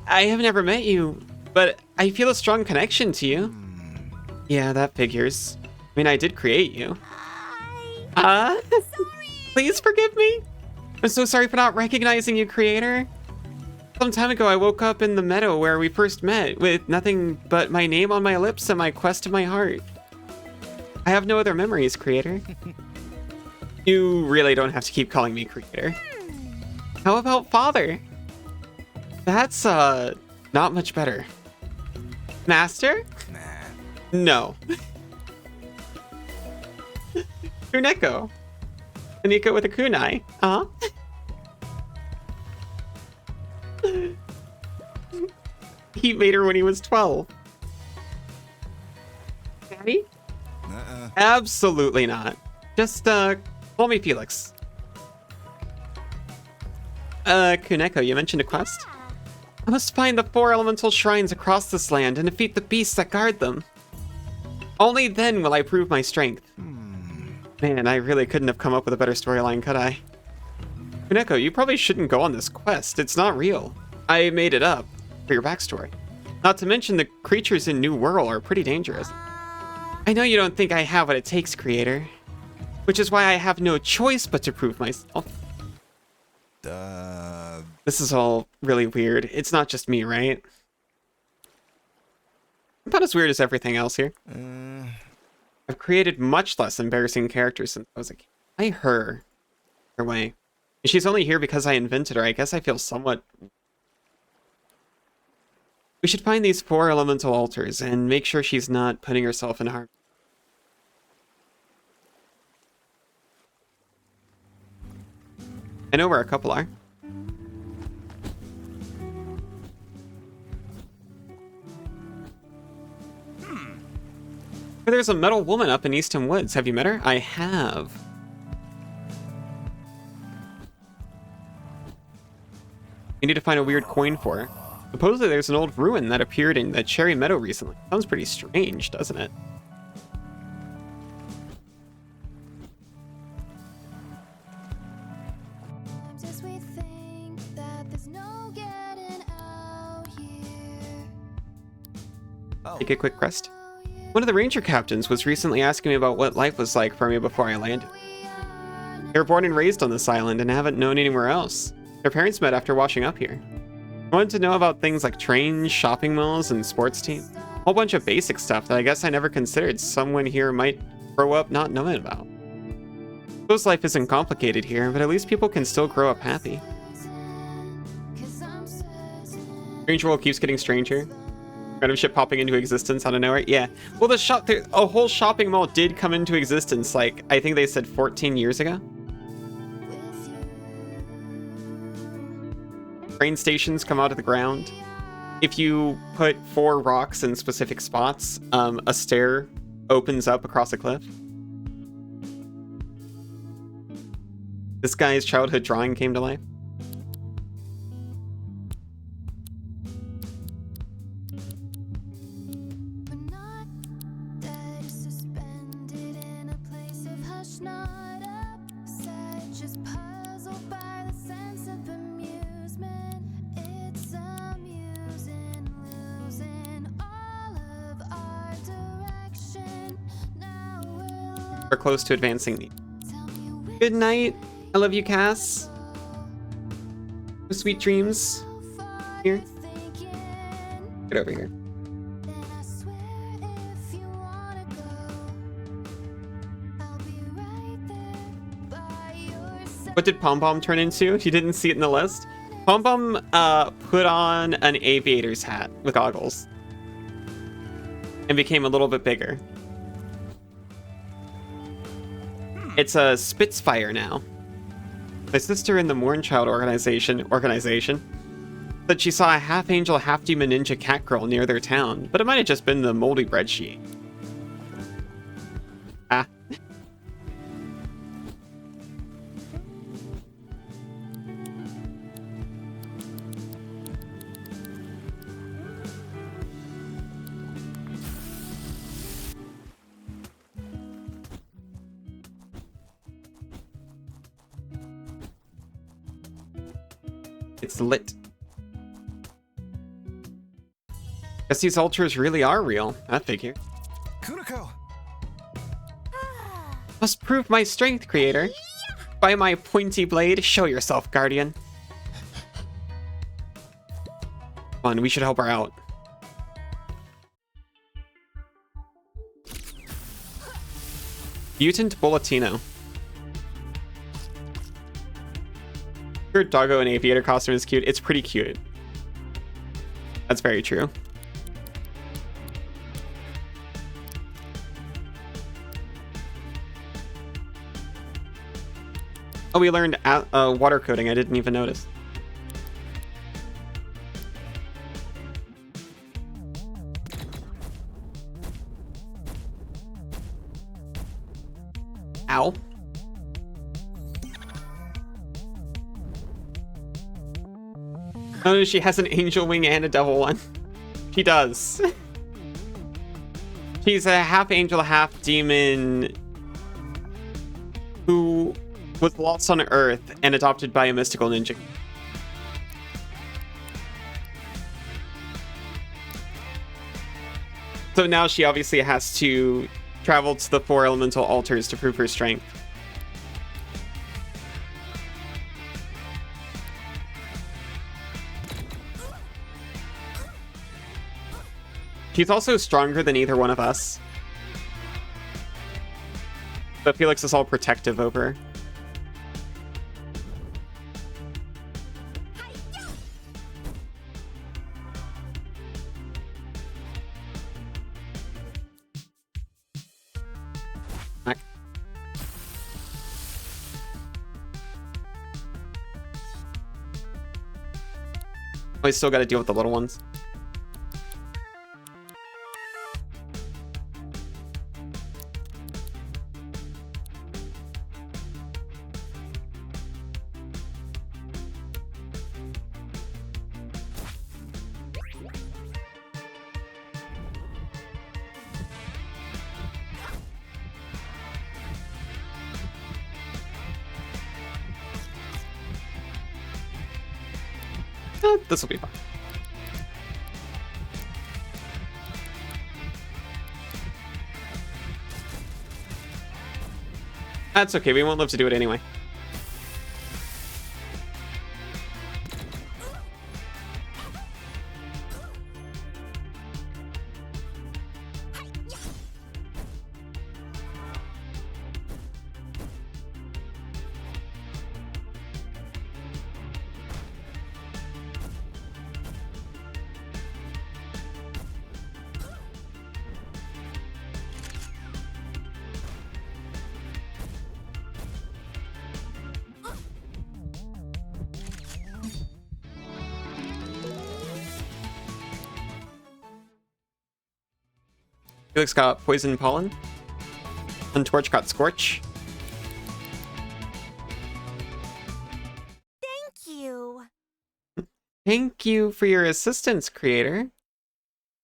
I have never met you, but I feel a strong connection to you. Yeah, that figures. I mean, I did create you. Sorry. Please forgive me. I'm so sorry for not recognizing you, creator. Some time ago, I woke up in the meadow where we first met with nothing but my name on my lips and my quest in my heart. I have no other memories, creator. You really don't have to keep calling me creator. How about father? That's, not much better. Master? Nah. No. Kuneko. Kuneko with a kunai. Uh-huh. He made her when he was 12. Daddy? Absolutely not. Just, call me Felix. Kuneko, you mentioned a quest? I must find the 4 elemental shrines across this land and defeat the beasts that guard them. Only then will I prove my strength. Man, I really couldn't have come up with a better storyline, could I? Kuneko, you probably shouldn't go on this quest. It's not real. I made it up for your backstory. Not to mention the creatures in New World are pretty dangerous. I know you don't think I have what it takes, creator. Which is why I have no choice but to prove myself. This is all really weird. It's not just me, right? About as weird as everything else here. I've created much less embarrassing characters since I was a kid. I her way. She's only here because I invented her. I guess I feel somewhat... We should find these 4 elemental altars and make sure she's not putting herself in harm. I know where a couple are. There's a metal woman up in Easton Woods. Have you met her? I have. You need to find a weird coin for her. Supposedly there's an old ruin that appeared in the Cherry Meadow recently. Sounds pretty strange, doesn't it? Take a quick quest. One of the ranger captains was recently asking me about what life was like for me before I landed. They were born and raised on this island and haven't known anywhere else. Their parents met after washing up here. I wanted to know about things like trains, shopping malls, and sports teams. A whole bunch of basic stuff that I guess I never considered someone here might grow up not knowing about. I suppose life isn't complicated here, but at least people can still grow up happy. Strange world keeps getting stranger. Random shit popping into existence out of nowhere. Yeah. Well, a whole shopping mall did come into existence, like, I think they said 14 years ago. Train stations come out of the ground. If you put 4 rocks in specific spots, a stair opens up across a cliff. This guy's childhood drawing came to life. We're close to advancing the... Good night. I love you, Cass. Sweet dreams. Here. Get over here. What did Pom Pom turn into? You didn't see it in the list? Pom Pom put on an aviator's hat with goggles and became a little bit bigger. It's a Spitfire now. My sister in the Mournchild organization That she saw a half-angel, half-demon ninja cat girl near their town, but it might have just been the moldy bread she ate. Ah. It's lit. Guess these altars really are real. I figure. Kuniko! Must prove my strength, creator. By my pointy blade, show yourself, guardian. Come on, we should help her out. Mutant Bulletino. Your doggo in aviator costume is cute. It's pretty cute. That's very true. Oh, we learned water coding. I didn't even notice. Ow. Oh, she has an angel wing and a devil one. She does. She's a half angel, half demon who was lost on Earth and adopted by a mystical ninja. So now she obviously has to travel to the 4 elemental altars to prove her strength. She's also stronger than either one of us. But Felix is all protective over her. Back. I still got to deal with the little ones. This will be fun. That's okay, we won't live to do it anyway. Felix got Poison Pollen. And Torch got Scorch. Thank you. Thank you for your assistance, creator.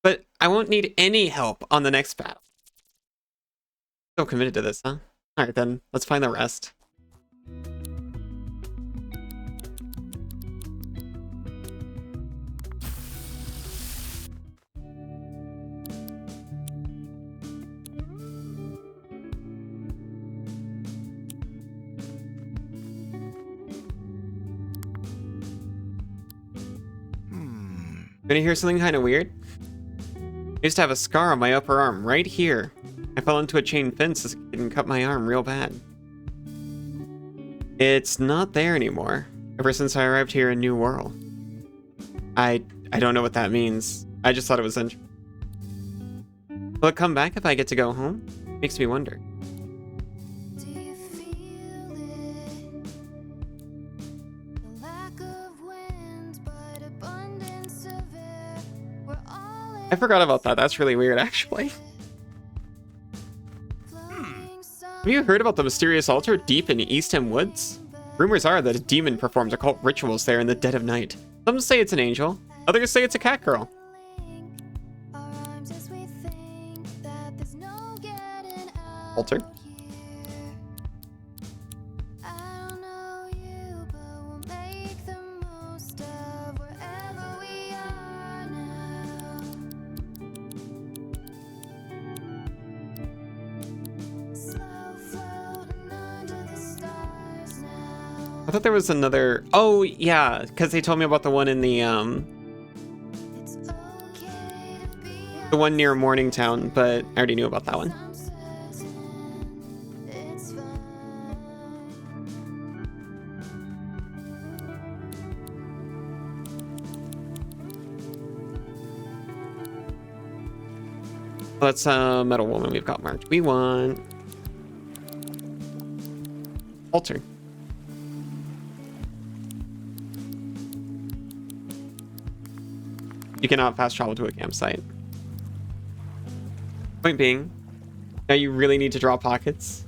But I won't need any help on the next battle. So committed to this, huh? Alright then, let's find the rest. Gonna hear something kind of weird? I used to have a scar on my upper arm, right here. I fell into a chain fence as a kid and cut my arm real bad. It's not there anymore, ever since I arrived here in New World. I don't know what that means. I just thought it was interesting. Will it come back if I get to go home? Makes me wonder. Do you feel it? The lack of wind, but abundance. I forgot about that. That's really weird, actually. Have you heard about the mysterious altar deep in East End Woods? Rumors are that a demon performs occult rituals there in the dead of night. Some say it's an angel, others say it's a cat girl. Altar? I thought there was another... Oh, yeah, because they told me about the one in the one near Morningtown, but I already knew about that one. That's a metal woman we've got marked. We want... altar. You cannot fast travel to a campsite. Point being, now you really need to draw pockets.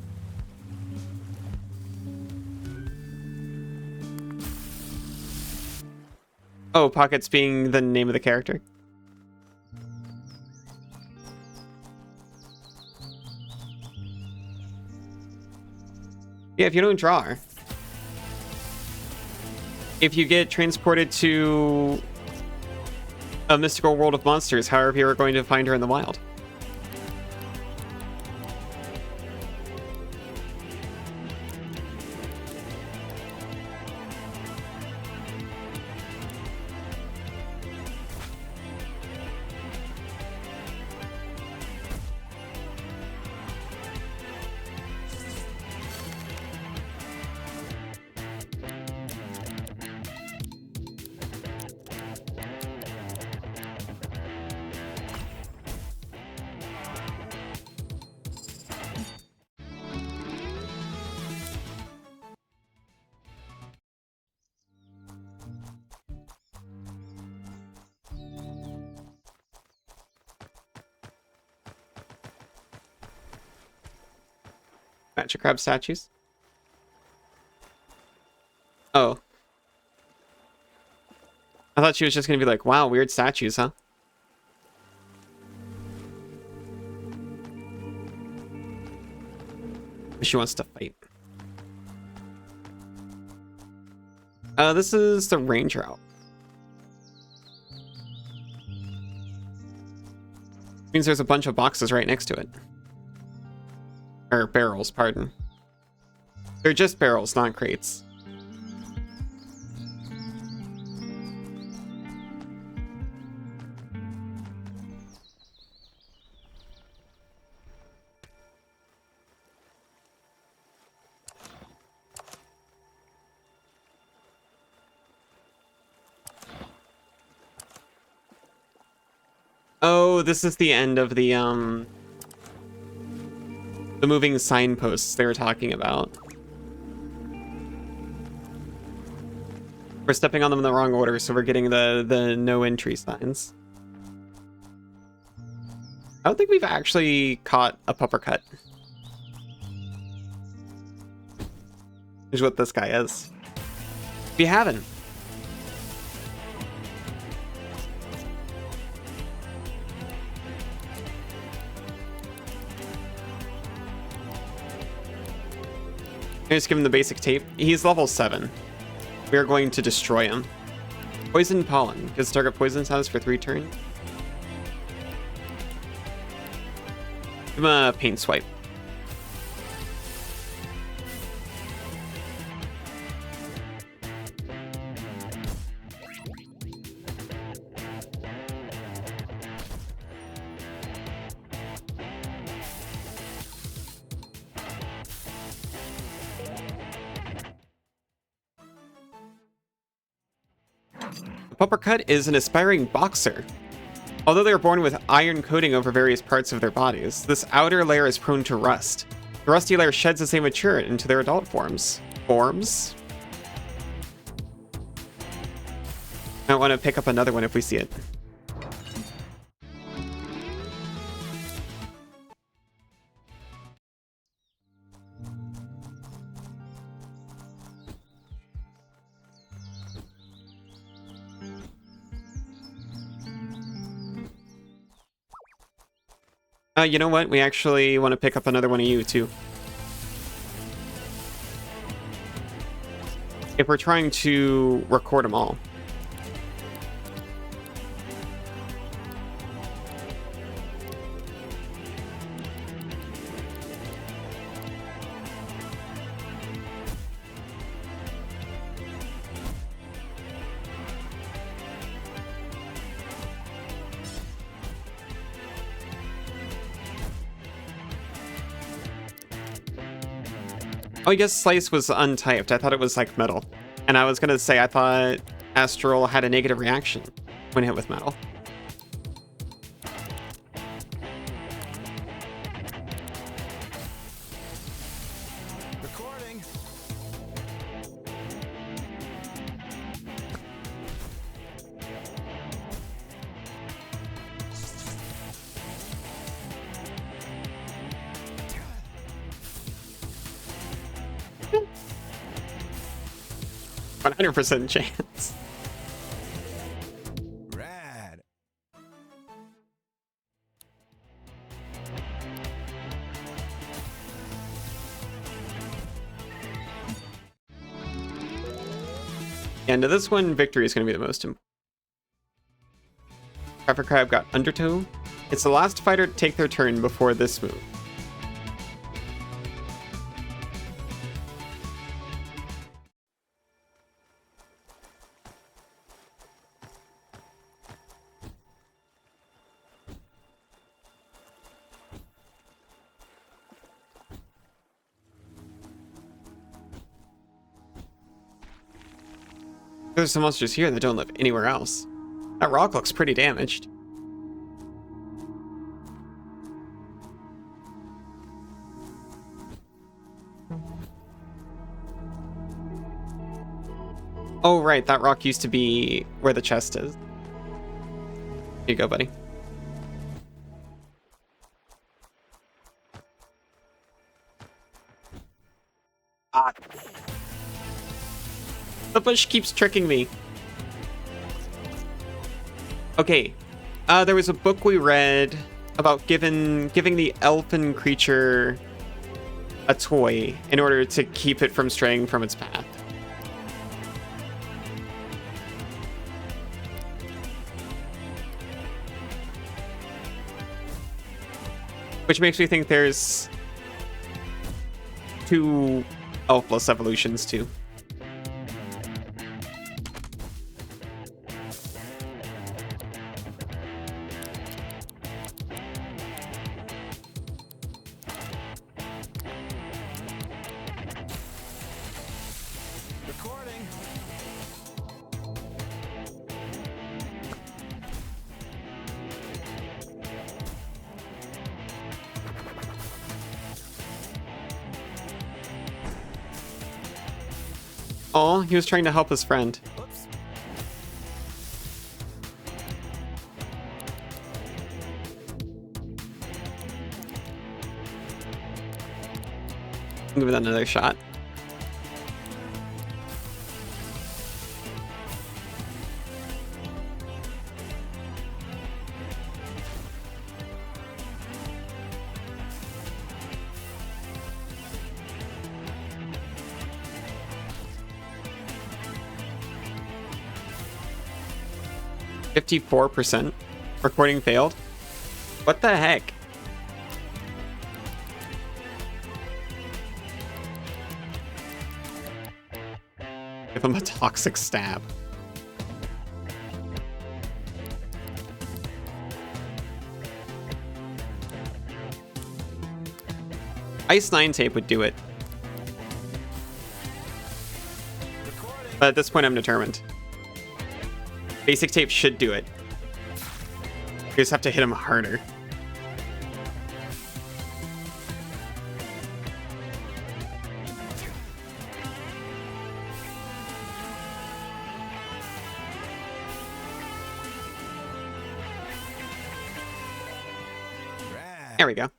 Oh, pockets being the name of the character. Yeah, if you don't draw her. If you get transported to a mystical world of monsters, how are you going to find her in the wild? Magic crab statues. Oh. I thought she was just gonna be like, wow, weird statues, huh? She wants to fight. This is the ranger out. Means there's a bunch of boxes right next to it. Or barrels, pardon. They're just barrels, not crates. Oh, this is the end of the moving signposts they were talking about. We're stepping on them in the wrong order, so we're getting the no entry signs. I don't think we've actually caught a pupper cut. Is what this guy is. If you haven't. Just give him the basic tape. He's level 7. We are going to destroy him. Poison pollen. Gives target poison status for 3 turns. Give him a paint swipe. The pupper cut is an aspiring boxer. Although they are born with iron coating over various parts of their bodies, this outer layer is prone to rust. The rusty layer sheds as they mature into their adult forms. Might want to pick up another one if we see it. You know what? We actually want to pick up another one of you, too. If we're trying to record them all. Oh, I guess Slice was untyped. I thought it was like metal. And I was gonna say, I thought Astral had a negative reaction when hit with metal. Recording. 100% chance. Rad. And to this one, victory is going to be the most important. Traffic Crab got Undertow. It's the last fighter to take their turn before this move. There's some monsters here that don't live anywhere else. That rock looks pretty damaged. Oh, right, that rock used to be where the chest is. Here you go, buddy. Ah. The bush keeps tricking me. Okay, there was a book we read about giving the elfin creature a toy in order to keep it from straying from its path. Which makes me think there's 2 elfless evolutions too. Recording. Oh, he was trying to help his friend. Oops. Give it another shot. %. Recording failed. What the heck? Give him a toxic stab. Ice 9 tape would do it. But at this point, I'm determined. Basic tape should do it. You just have to hit him harder. Rad. There we go.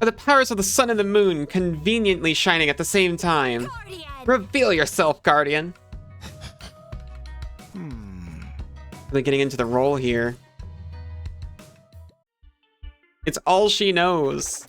Are the powers of the sun and the moon conveniently shining at the same time? Guardian! Reveal yourself, Guardian. Really getting into the role here. It's all she knows.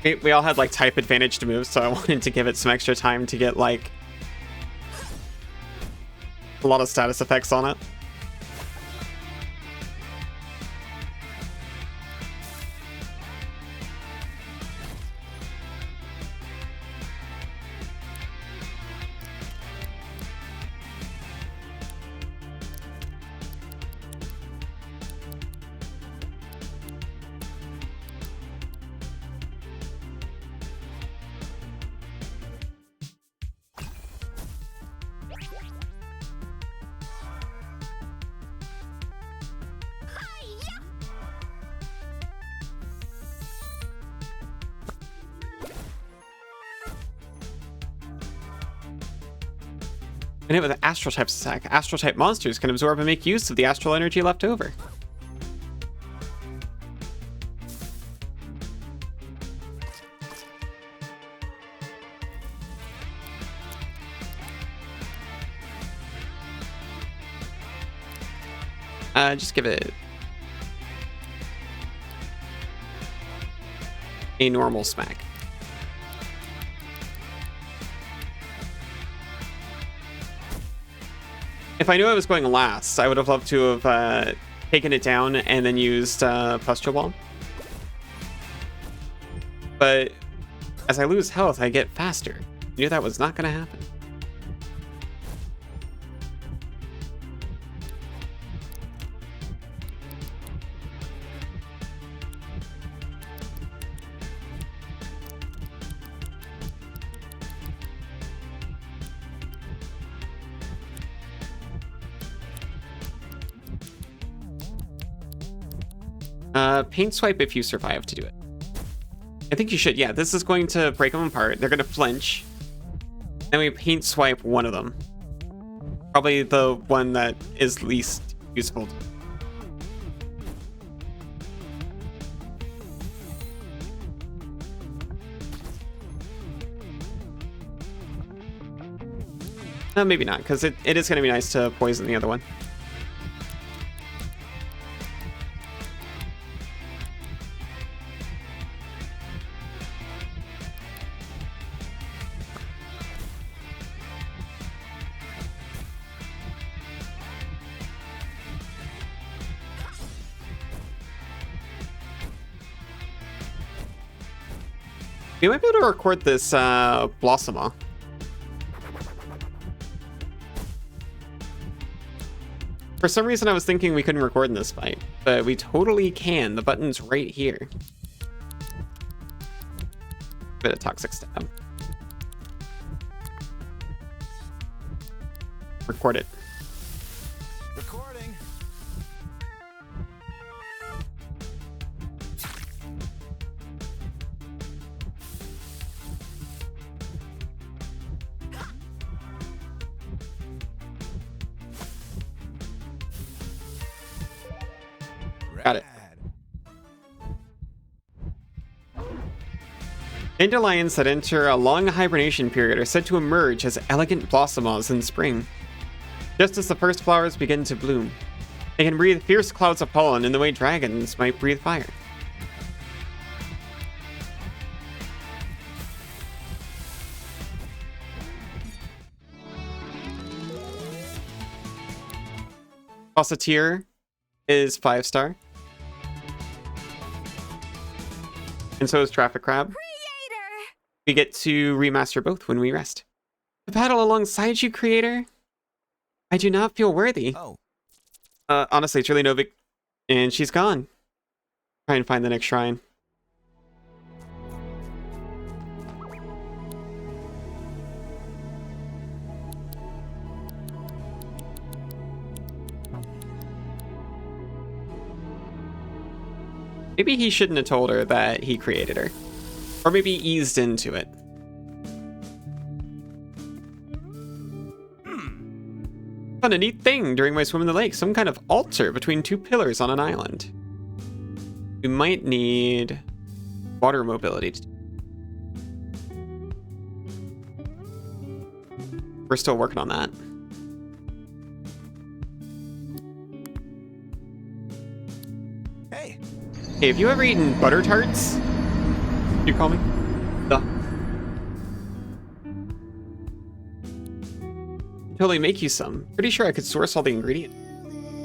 We all had like type advantage to move, so I wanted to give it some extra time to get like a lot of status effects on it. And it with an astral type attack. Astral type monsters can absorb and make use of the astral energy left over. Just give it a normal smack. If I knew I was going last, I would have loved to have taken it down and then used Pustule Bomb. But as I lose health, I get faster. I knew that was not going to happen. Paint swipe if you survive to do it. I think you should. Yeah, this is going to break them apart. They're going to flinch. Then we paint swipe one of them. Probably the one that is least useful. No, maybe not, because it is going to be nice to poison the other one. We might be able to record this Blossoma. For some reason, I was thinking we couldn't record in this fight, but we totally can. The button's right here. Bit of toxic stab. Record it. Recording. Got it. Dandelions that enter a long hibernation period are said to emerge as elegant blossomas in spring. Just as the first flowers begin to bloom, they can breathe fierce clouds of pollen in the way dragons might breathe fire. Cassette is 5-star. And so is Traffic Crab. Creator! We get to remaster both when we rest. To paddle alongside you, Creator? I do not feel worthy. Oh, Honestly, it's really Novik, and she's gone. Try and find the next shrine. Maybe he shouldn't have told her that he created her. Or maybe eased into it. Found a neat thing during my swim in the lake. Some kind of altar between two pillars on an island. We might need water mobility. We're still working on that. hey. Hey, have you ever eaten butter tarts? You call me? Duh. Totally make you some. Pretty sure I could source all the ingredients.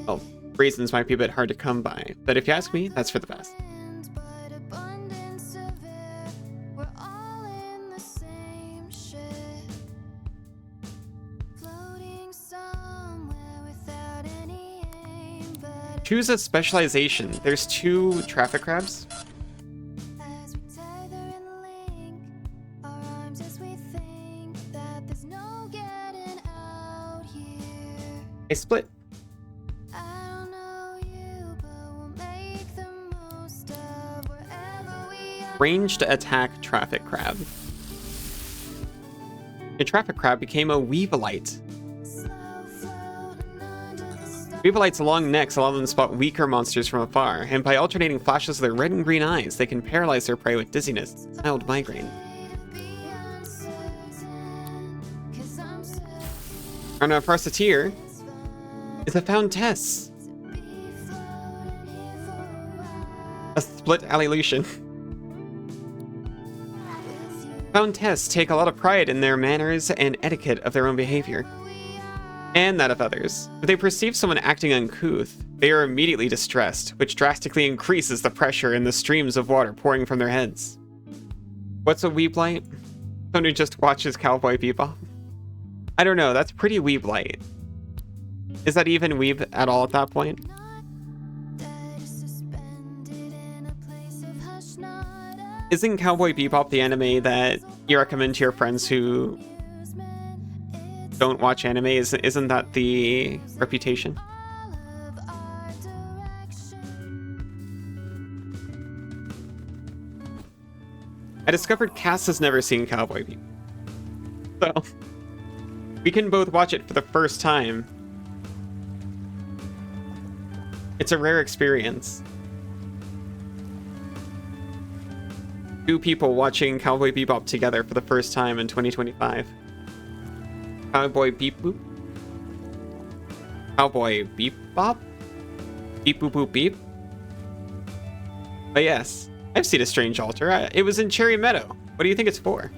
Well, raisins might be a bit hard to come by, but if you ask me, that's for the best. but abundance of air. We're all in the same ship, floating somewhere without any aim. But Choose a specialization. There's 2 traffic crabs. as we tether and link our arms as we think that there's no getting out here. I split. I don't know you, but we'll make the most of wherever we are. Ranged attack traffic crab. A traffic crab became a Weevilite. Slow floating under the stars. Weevilites' long necks allow them to spot weaker monsters from afar, and by alternating flashes of their red and green eyes, they can paralyze their prey with dizziness, mild migraine. Our Farseteer is a Fountess, a split allusion. Fountess take a lot of pride in their manners and etiquette of their own behavior, and that of others. If they perceive someone acting uncouth, they are immediately distressed, which drastically increases the pressure in the streams of water pouring from their heads. What's a weeblite? Someone who just watches Cowboy Bebop? I don't know, that's pretty weeblite. Is that even weeb at all at that point? Isn't Cowboy Bebop the anime that you recommend to your friends who don't watch anime? Isn't that the reputation? I discovered Cass has never seen Cowboy Bebop. So, we can both watch it for the first time. It's a rare experience. 2 people watching Cowboy Bebop together for the first time in 2025. Cowboy Beep Boop? Cowboy Beep Bop? Beep Boop Boop Beep? But yes, I've seen a strange altar. It was in Cherry Meadow. What do you think it's for?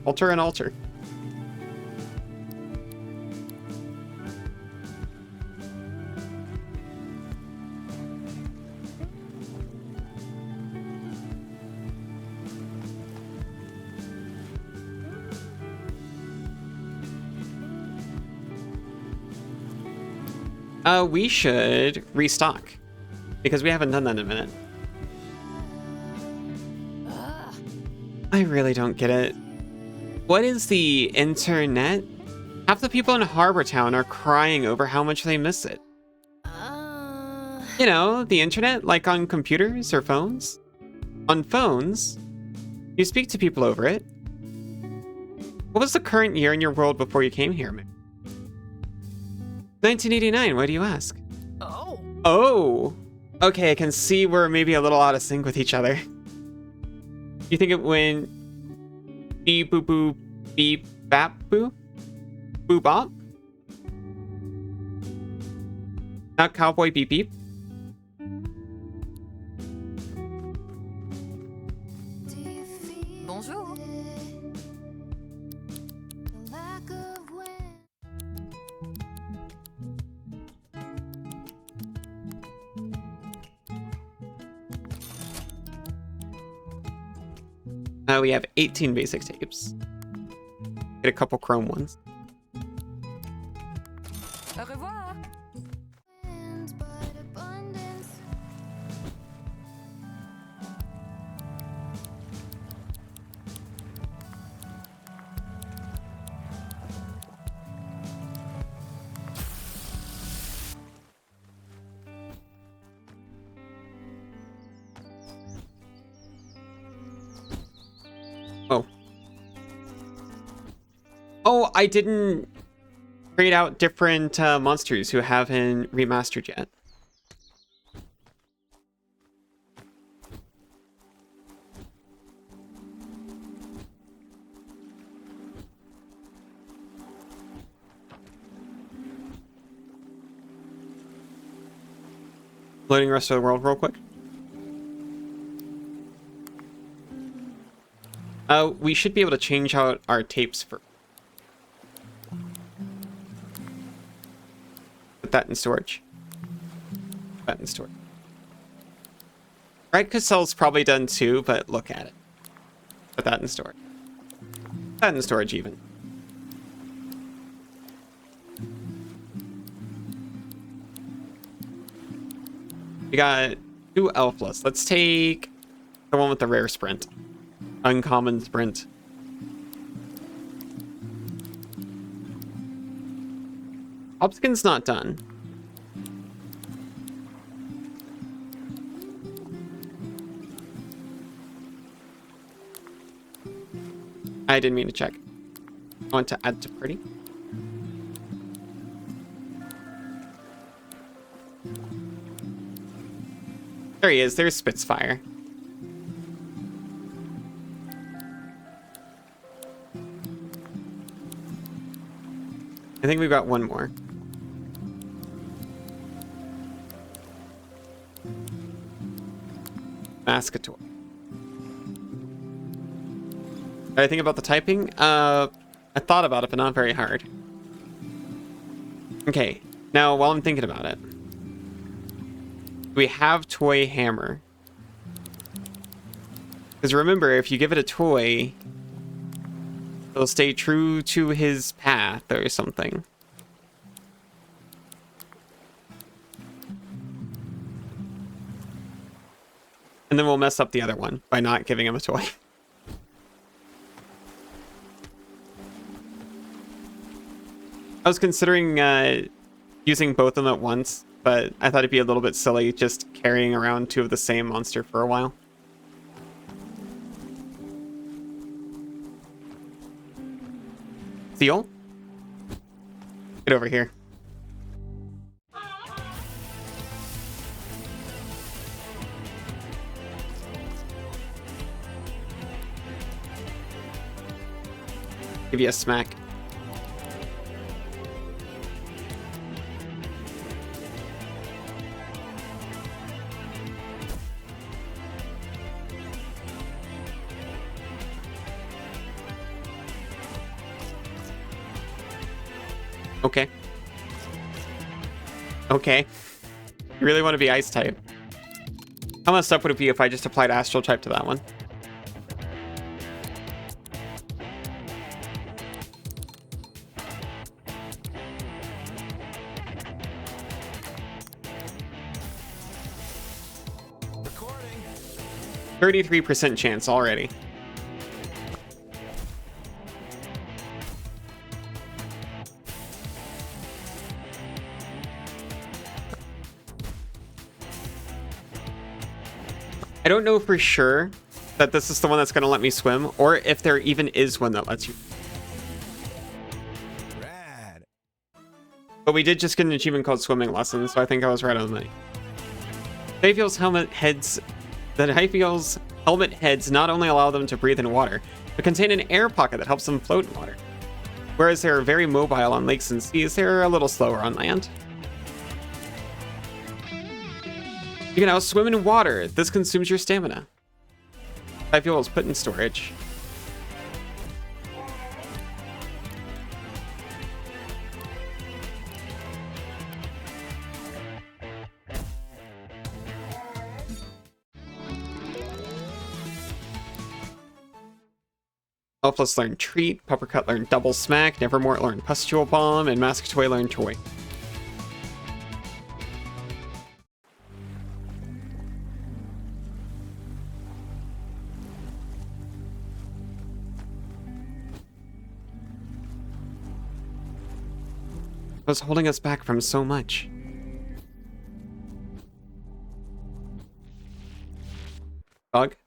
Altar and altar. We should restock, because we haven't done that in a minute. I really don't get it. What is the internet? Half the people in Harbor Town are crying over how much they miss it. You know, the internet, like on computers or phones. On phones, you speak to people over it. What was the current year in your world before you came here, man? 1989, why do you ask? Oh. Oh! Okay, I can see we're maybe a little out of sync with each other. You think it went beep boop boop beep bap boo? Boo bop? Not cowboy beep beep? Bonjour. The lack of We have 18 basic tapes. Get a couple chrome ones. Au revoir. Wind, but abundance. Oh. Oh, I didn't create out different monsters who haven't remastered yet. Loading rest of the world real quick. We should be able to change out our tapes for. Put that in storage. Put that in storage. Right, Casselle's probably done too, but look at it. Put that in storage. Put that in storage even. We got 2 Elfless. Let's take the one with the rare sprint. Uncommon sprint. Hopskin's not done. I didn't mean to check. I want to add to pretty. There he is. There's Spitfire. I think we've got one more. Mascator. Did I think about the typing? I thought about it, but not very hard. Okay, now while I'm thinking about it, we have Toy Hammer. Because remember, if you give it a toy, it'll stay true to his path or something. And then we'll mess up the other one by not giving him a toy. I was considering using both of them at once, but I thought it'd be a little bit silly just carrying around 2 of the same monster for a while. Seal? Get over here. Give you a smack. Okay. Okay. You really want to be ice type? How messed up would it be if I just applied astral type to that one? Recording. 33% chance already. I don't know for sure that this is the one that's going to let me swim, or if there even is one that lets you. Rad. But we did just get an achievement called Swimming Lessons, so I think I was right on the money. Hyphial's helmet heads not only allow them to breathe in water, but contain an air pocket that helps them float in water. Whereas they're very mobile on lakes and seas, they're a little slower on land. You can now swim in water. This consumes your stamina. Hyphial is put in storage. Elfless learned Treat, Puppercut learned Double Smack, Nevermort learned Pustule Bomb, and Mask Toy learned Toy. What's holding us back from so much? Bug?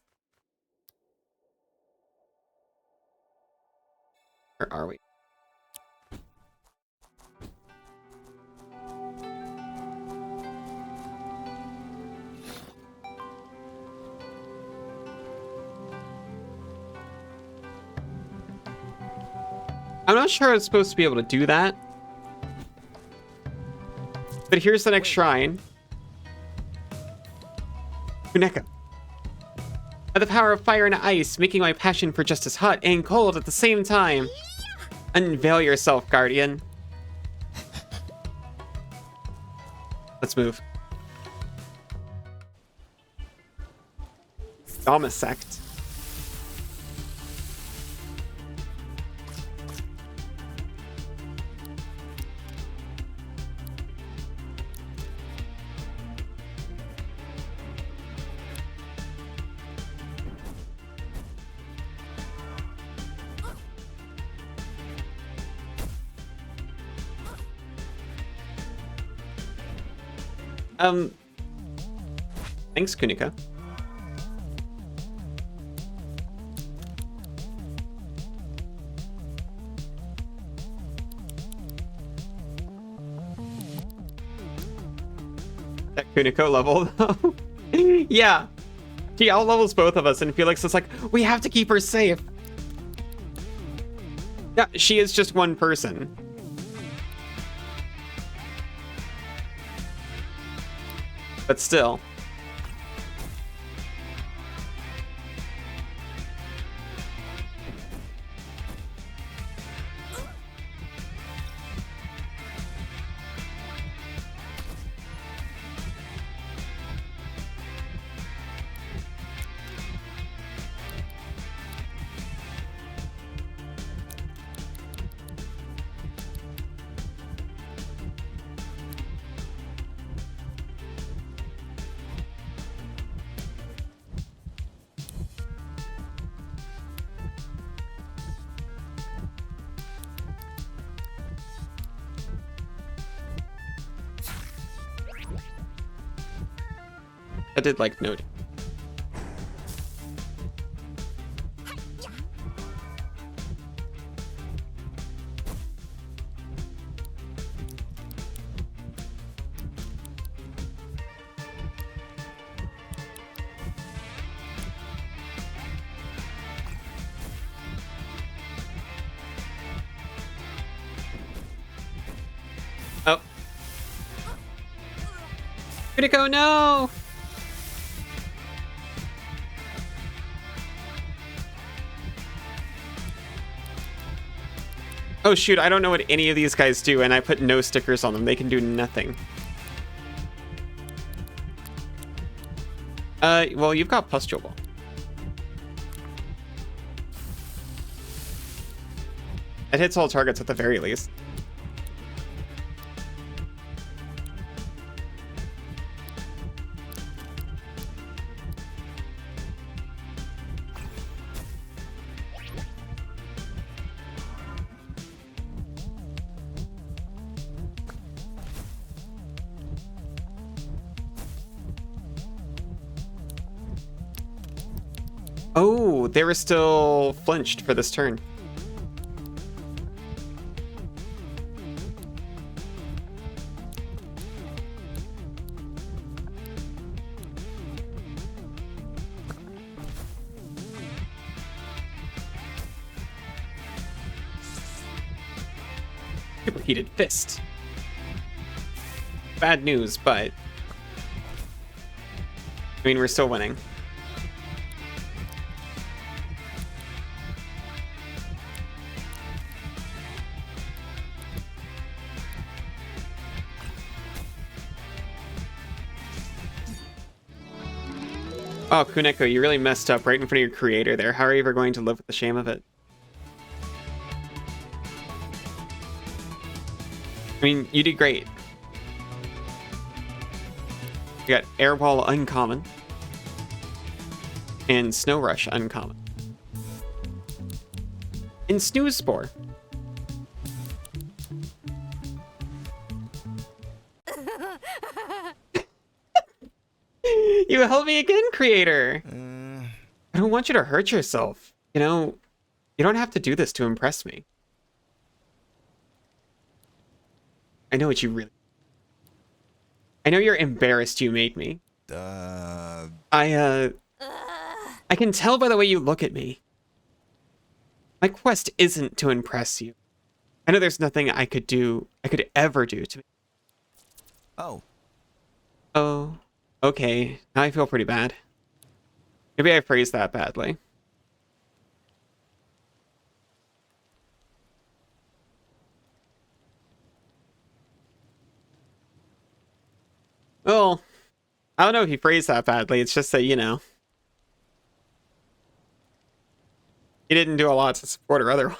Where are we? I'm not sure I was supposed to be able to do that. But here's the next shrine. Kuneka. By the power of fire and ice, making my passion for justice hot and cold at the same time. Unveil yourself, Guardian. Let's move. Domisect. Thanks, Kunika. That Kuniko level, though. Yeah. She out-levels both of us, and Felix is like, we have to keep her safe. Yeah, she is just one person. But still. I did like note. Oh. Critico, no! Oh shoot, I don't know what any of these guys do, and I put no stickers on them. They can do nothing. Well, you've got Pustule Ball. It hits all targets at the very least. Oh, they were still flinched for this turn. Superheated fist. Bad news, but I mean, we're still winning. Oh, Kuneko, you really messed up right in front of your creator there. How are you ever going to live with the shame of it? I mean, you did great. You got Airball uncommon. And Snow Rush uncommon. And Snooze Spore. You helped me again, creator. I don't want you to hurt yourself. You know, you don't have to do this to impress me. I know what you really... I know you're embarrassed you made me. I can tell by the way you look at me. My quest isn't to impress you. I know there's nothing I could ever do to... Oh. Oh, okay. Now I feel pretty bad. Maybe I phrased that badly. Well, I don't know if you phrased that badly. It's just that, you know, he didn't do a lot to support her otherwise.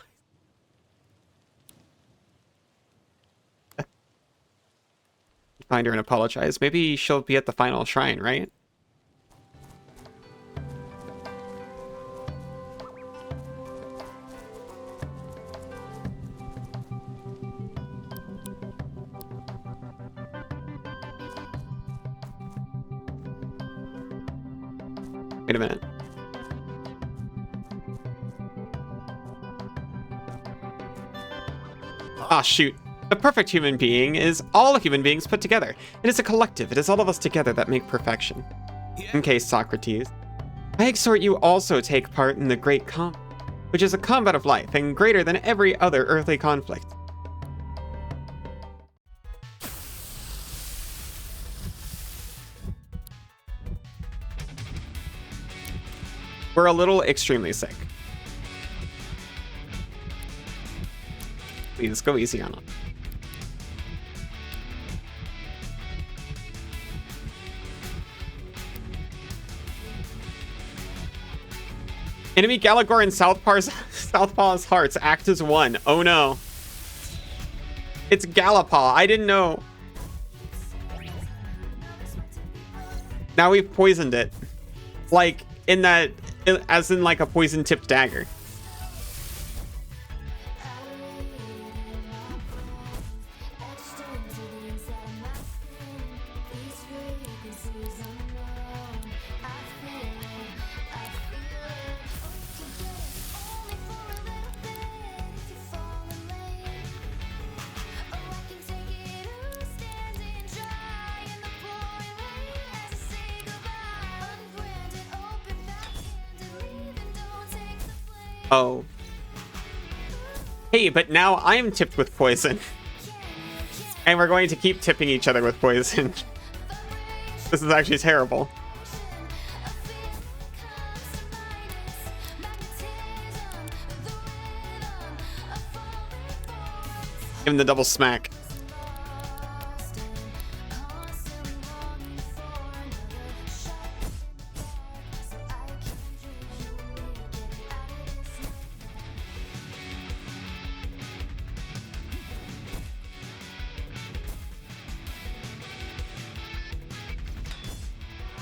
Find her and apologize. Maybe she'll be at the final shrine, right? Wait a minute. Ah, shoot. The perfect human being is all human beings put together. It is a collective. It is all of us together that make perfection. Okay, Socrates. I exhort you also take part in the great combat, which is a combat of life and greater than every other earthly conflict. We're a little extremely sick. Please go easy on them. Enemy Galagor and Southpaw's hearts act as one. Oh no. It's Galapaw. I didn't know. Now we've poisoned it. Like, in that, as in like a poison tipped dagger. Oh. Hey, but now I'm tipped with poison. And we're going to keep tipping each other with poison. This is actually terrible. Give him the double smack.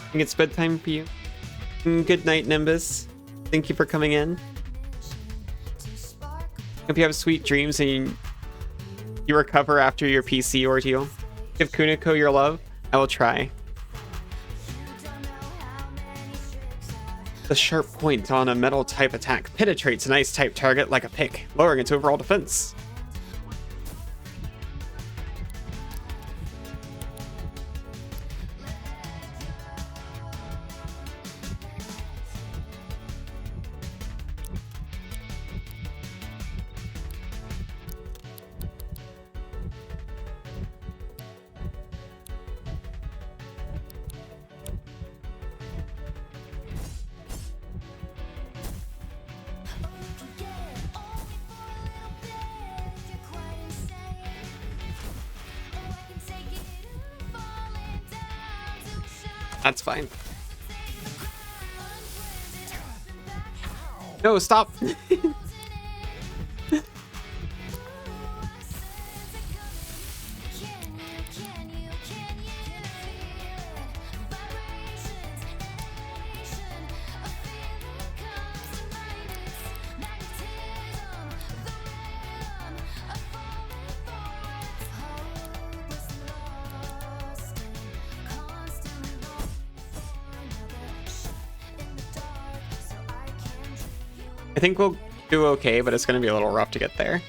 I think it's bedtime for you. Good night, Nimbus. Thank you for coming in. Hope you have sweet dreams and you recover after your PC ordeal. Give Kuniko your love. I will try. The sharp point on a metal type attack penetrates an ice type target like a pick, lowering its overall defense. That's fine. No, stop. I think we'll do okay, but it's going to be a little rough to get there.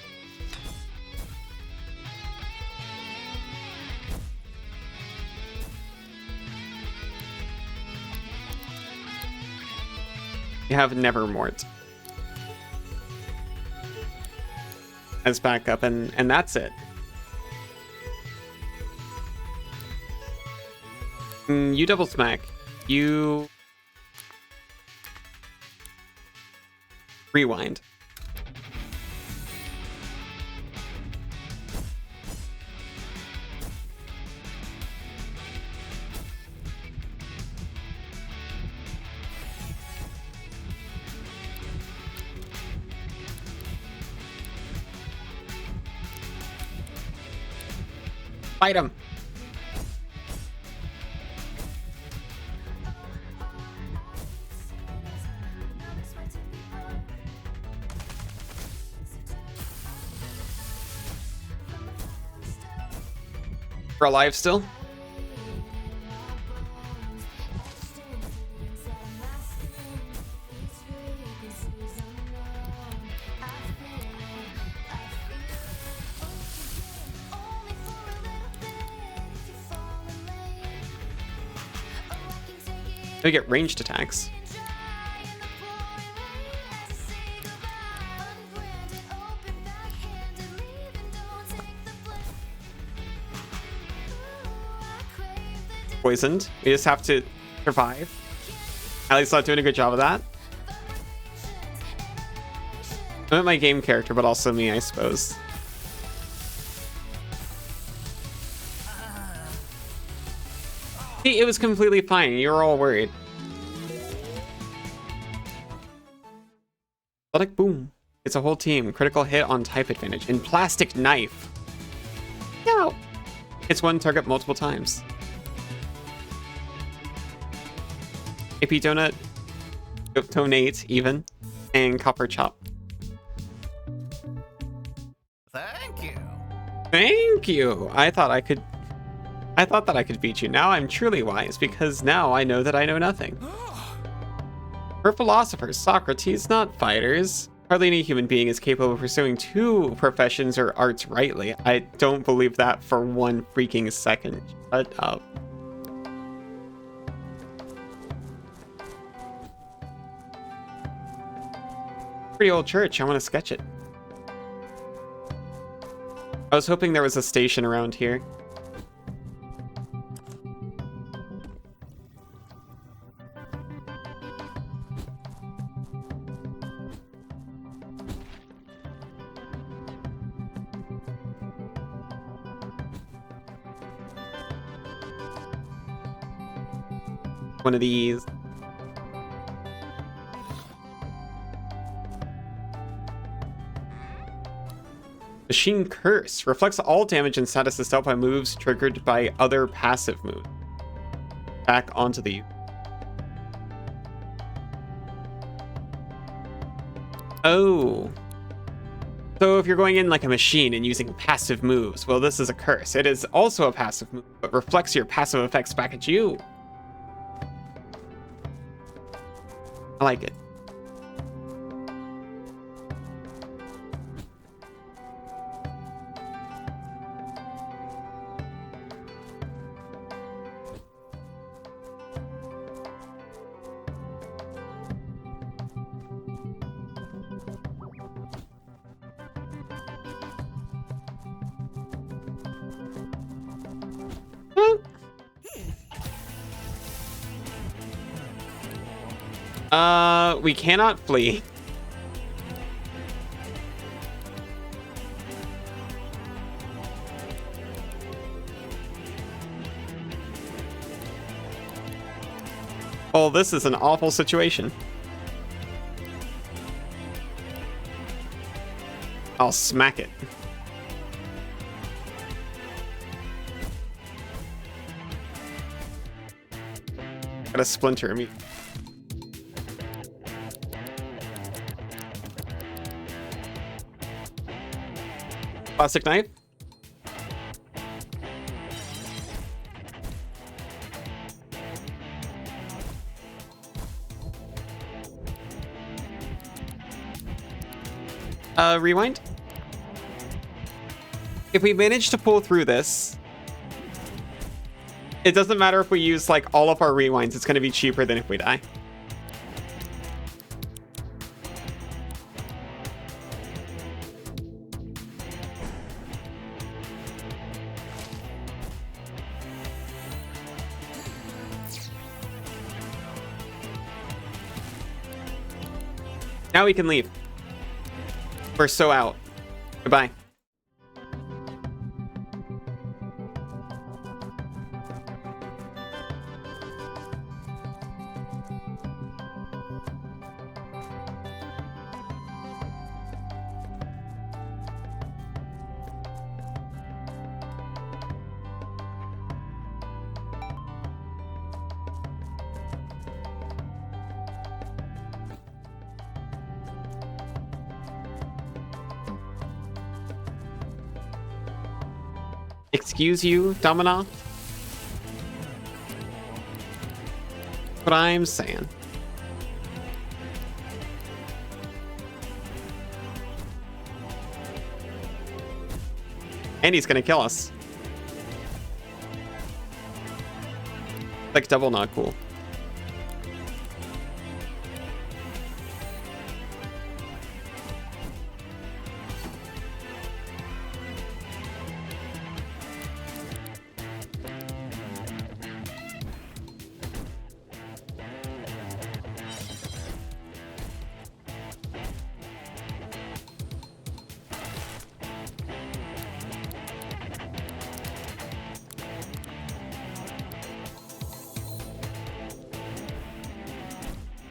You have Nevermort as backup, and that's it. You double smack. You rewind. Fight him. We're alive still? We get ranged attacks. Poisoned. We just have to survive. At least not doing a good job of that. Not my game character, but also me, I suppose. See, it was completely fine. You were all worried. Athletic boom. It's a whole team. Critical hit on type advantage. And plastic knife. No. It's one target multiple times. AP donut. Donate even. And copper chop. Thank you. Thank you. I thought that I could beat you. Now I'm truly wise, because now I know that I know nothing. We're philosophers, Socrates, not fighters. Hardly any human being is capable of pursuing two professions or arts rightly. I don't believe that for one freaking second. Shut up. Pretty old church. I want to sketch it. I was hoping there was a station around here. One of these. Machine Curse reflects all damage and status is dealt by moves triggered by other passive moves. Back onto the. Oh. So if you're going in like a machine and using passive moves, well, this is a curse. It is also a passive move, but reflects your passive effects back at you. I like it. We cannot flee. Oh, this is an awful situation. I'll smack it. Got a splinter me. Plastic knife. Rewind. If we manage to pull through this, it doesn't matter if we use like all of our rewinds, it's going to be cheaper than if we die. Now we can leave. We're so out. Goodbye. Excuse you, Domina? What I'm saying. And he's gonna kill us. Like double not cool.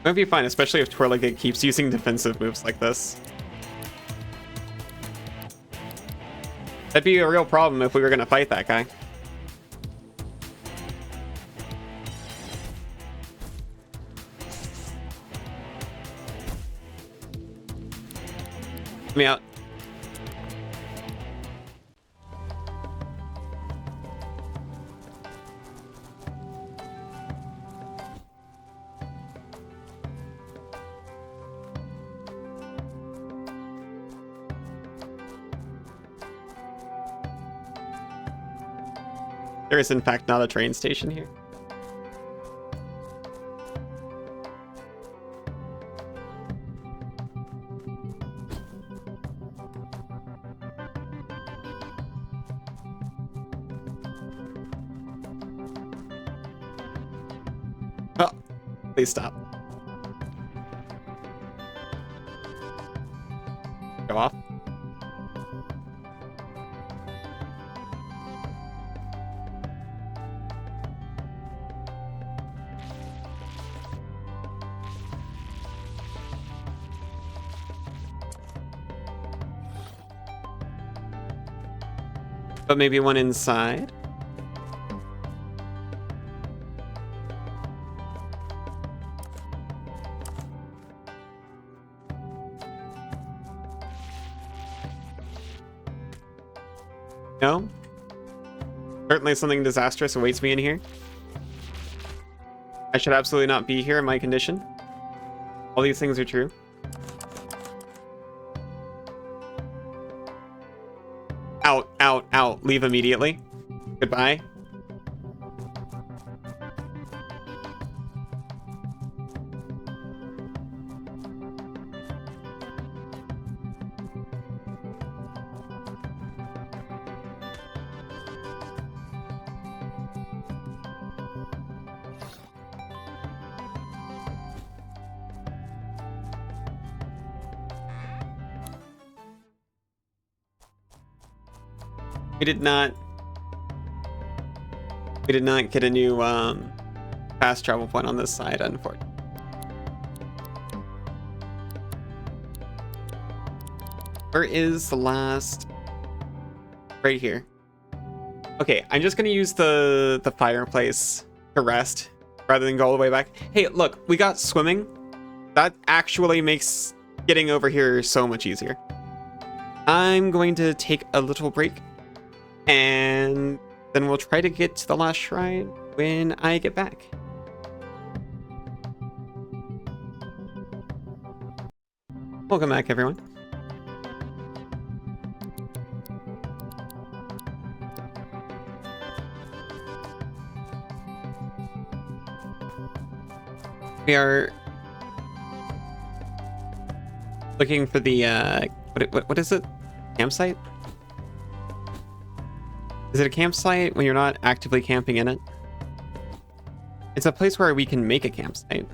Might be fine, especially if Twirligig keeps using defensive moves like this. That'd be a real problem if we were gonna fight that guy. Let me out. There is, in fact, not a train station here. Oh, please stop. Go off. But maybe one inside. No? Certainly something disastrous awaits me in here. I should absolutely not be here in my condition. All these things are true. Out, out, out. Leave immediately. Goodbye. We did not get a new fast travel point on this side, unfortunately. Where is the last? Right here. Okay, I'm just gonna use the fireplace to rest rather than go all the way back. Hey, look, we got swimming. That actually makes getting over here so much easier. I'm going to take a little break. And then we'll try to get to the last shrine when I get back. Welcome back, everyone. We are looking for the what is it? Campsite? Is it a campsite when you're not actively camping in it? It's a place where we can make a campsite.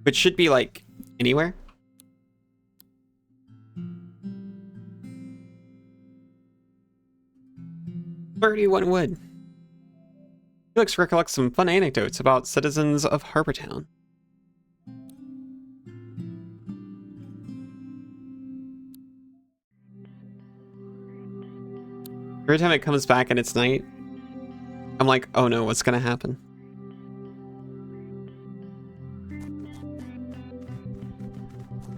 Which should be like anywhere. "31 wood." Felix recollects some fun anecdotes about citizens of Harbortown. Every time it comes back and it's night, I'm like, oh no, what's gonna happen?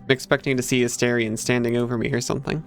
I'm expecting to see Asterion standing over me or something.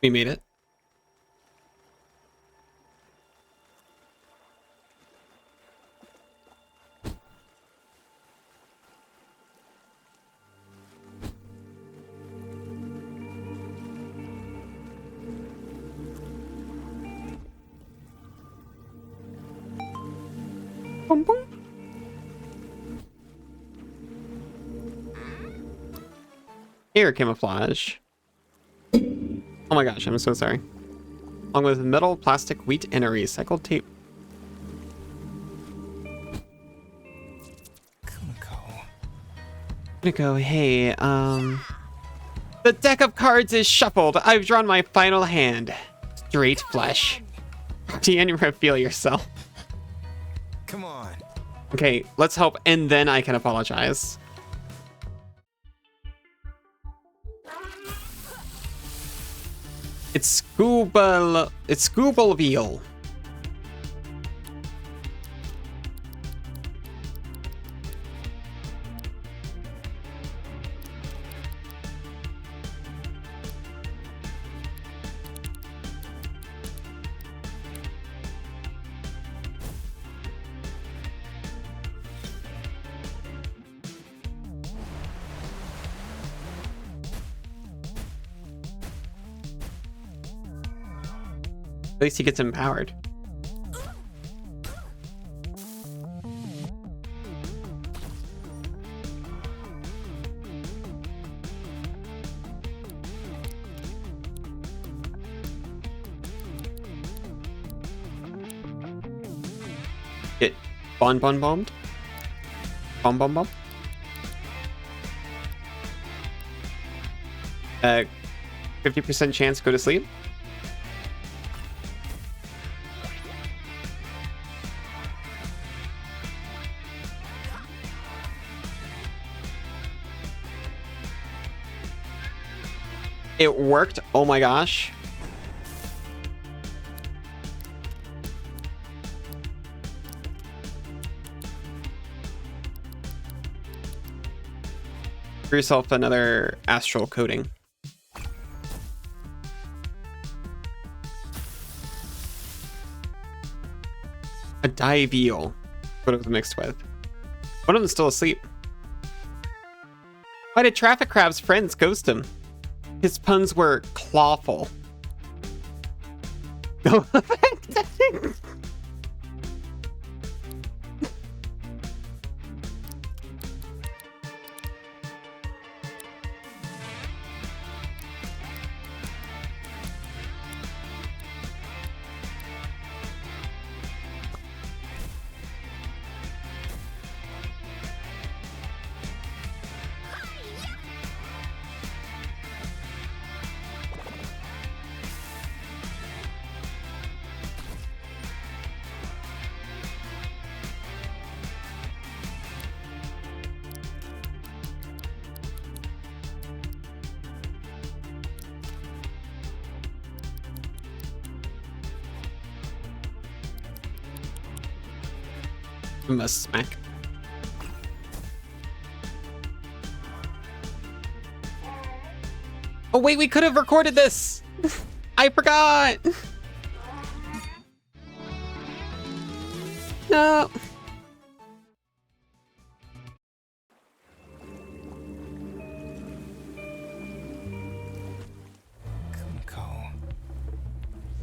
We made it. Boom, boom. Air camouflage. Oh my gosh, I'm so sorry. Along with metal, plastic, wheat, and a recycled tape. Kumiko, hey, the deck of cards is shuffled. I've drawn my final hand. Straight flush. Deanne, reveal yourself. Come on. Okay, let's help, and then I can apologize. It's Scoobleville. At least he gets empowered. Get bombed. Bomb. 50% chance go to sleep. It worked. Oh my gosh. Give yourself another astral coating. A Diveal. What it was mixed with. One of them's still asleep. Why did Traffic Crab's friends ghost him? His puns were clawful. No offense. We must smack. Oh wait, we could have recorded this! I forgot! No!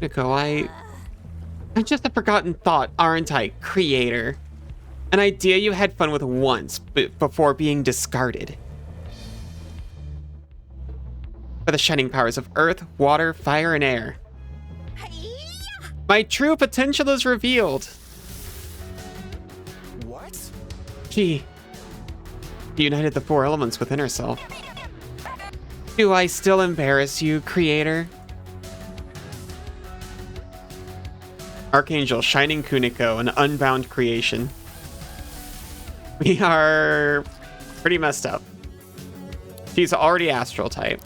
Nico, I'm just a forgotten thought, aren't I, creator? An idea you had fun with once, but before being discarded. For the shining powers of earth, water, fire, and air. My true potential is revealed. What? She united the four elements within herself. Do I still embarrass you, creator? Archangel, Shining Kuniko, an unbound creation. We are pretty messed up. She's already astral type.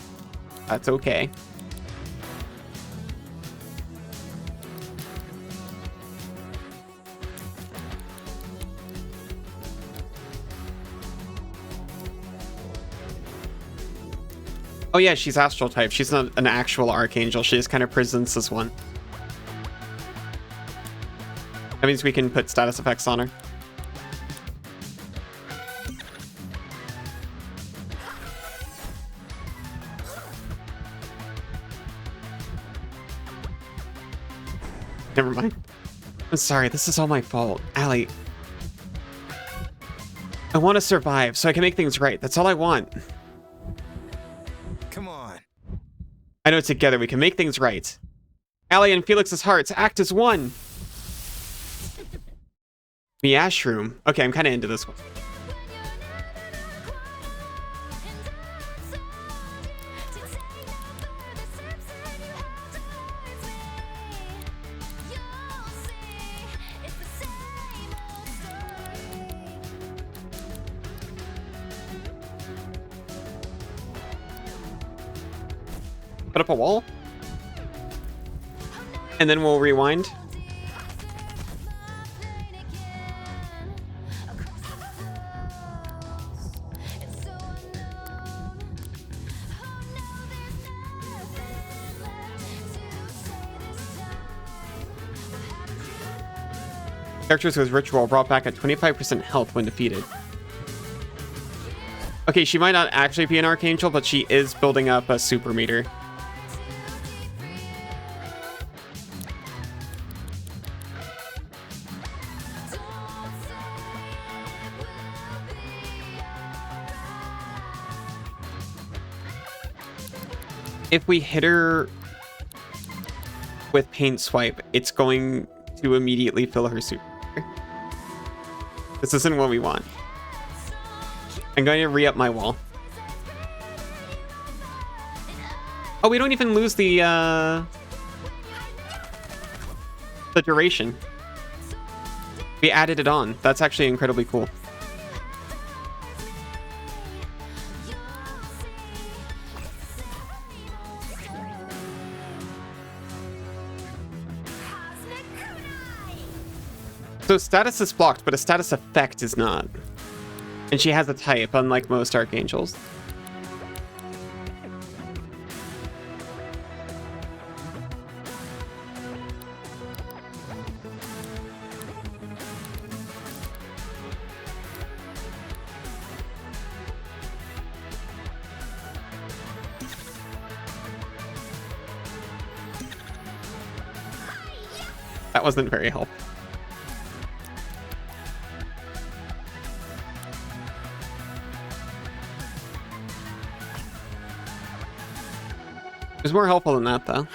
That's okay. Oh yeah, she's astral type. She's not an actual archangel. She just kind of presents as one. That means we can put status effects on her. Never mind. I'm sorry, this is all my fault. Allie. I want to survive so I can make things right. That's all I want. Come on. I know together we can make things right. Allie and Felix's hearts act as one. The Ash Room. Okay, I'm kind of into this one. Put up a wall. And then we'll rewind. Characters with ritual brought back at 25% health when defeated. Okay, she might not actually be an archangel, but she is building up a super meter. If we hit her with paint swipe, it's going to immediately fill her super. This isn't what we want. I'm going to re-up my wall. Oh, we don't even lose the duration. We added it on. That's actually incredibly cool. So status is blocked, but a status effect is not. And she has a type, unlike most archangels. That wasn't very helpful. It was more helpful than that, though.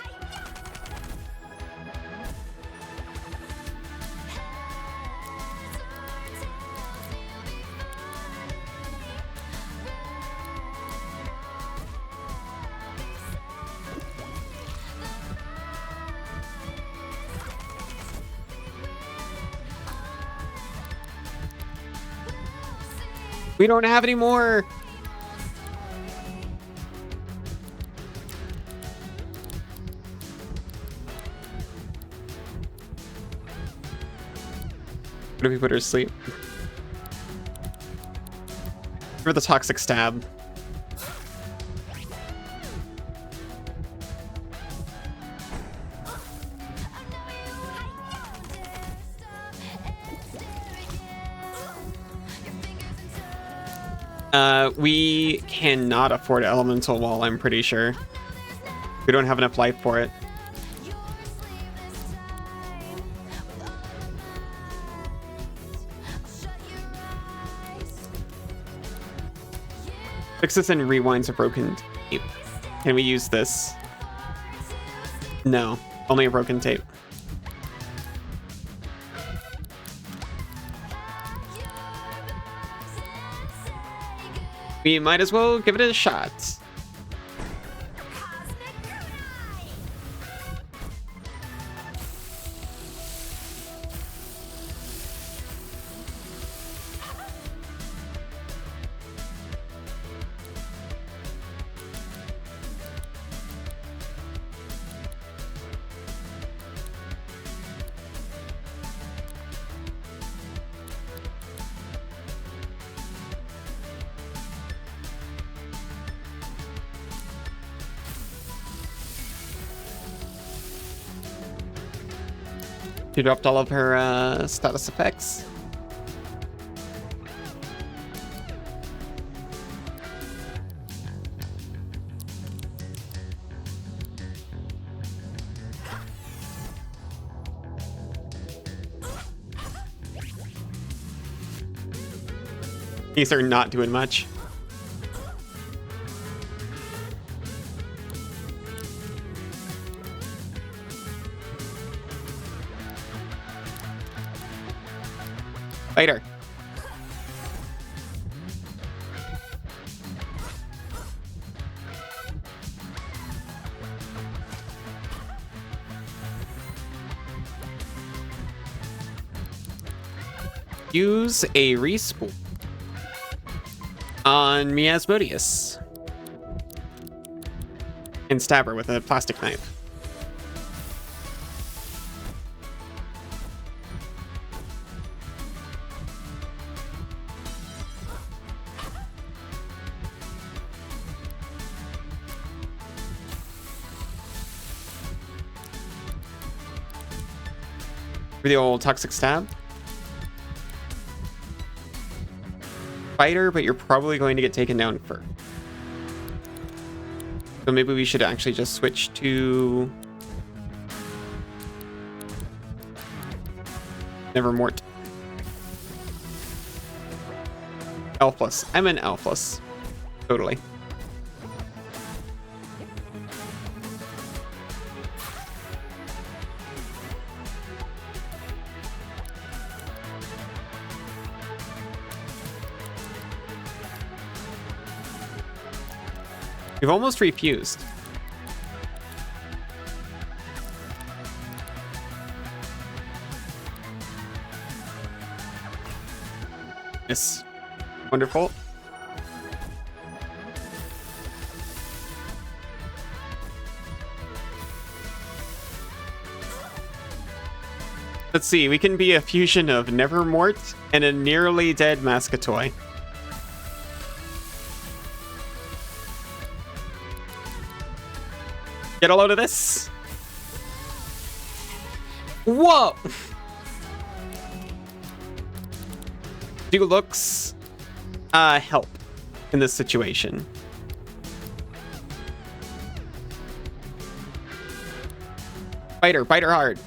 We don't have any more. What if we put her to sleep? For the toxic stab. We cannot afford elemental wall, I'm pretty sure. We don't have enough life for it. Fixes and rewinds a broken tape. Can we use this? No, only a broken tape. We might as well give it a shot. She dropped all of her status effects. These are not doing much. Later. Use a respool on Miasmodius and stab her with a plastic knife. For the old toxic stab. Fight her, but you're probably going to get taken down first. So maybe we should actually just switch to Nevermort. Elfless. I'm an Elfless. Totally. We've almost refused. Yes. Wonderful. Let's see, we can be a fusion of Nevermort and a nearly dead Mascatoy. Get a load of this. Whoa! Do looks help in this situation. Bite her hard.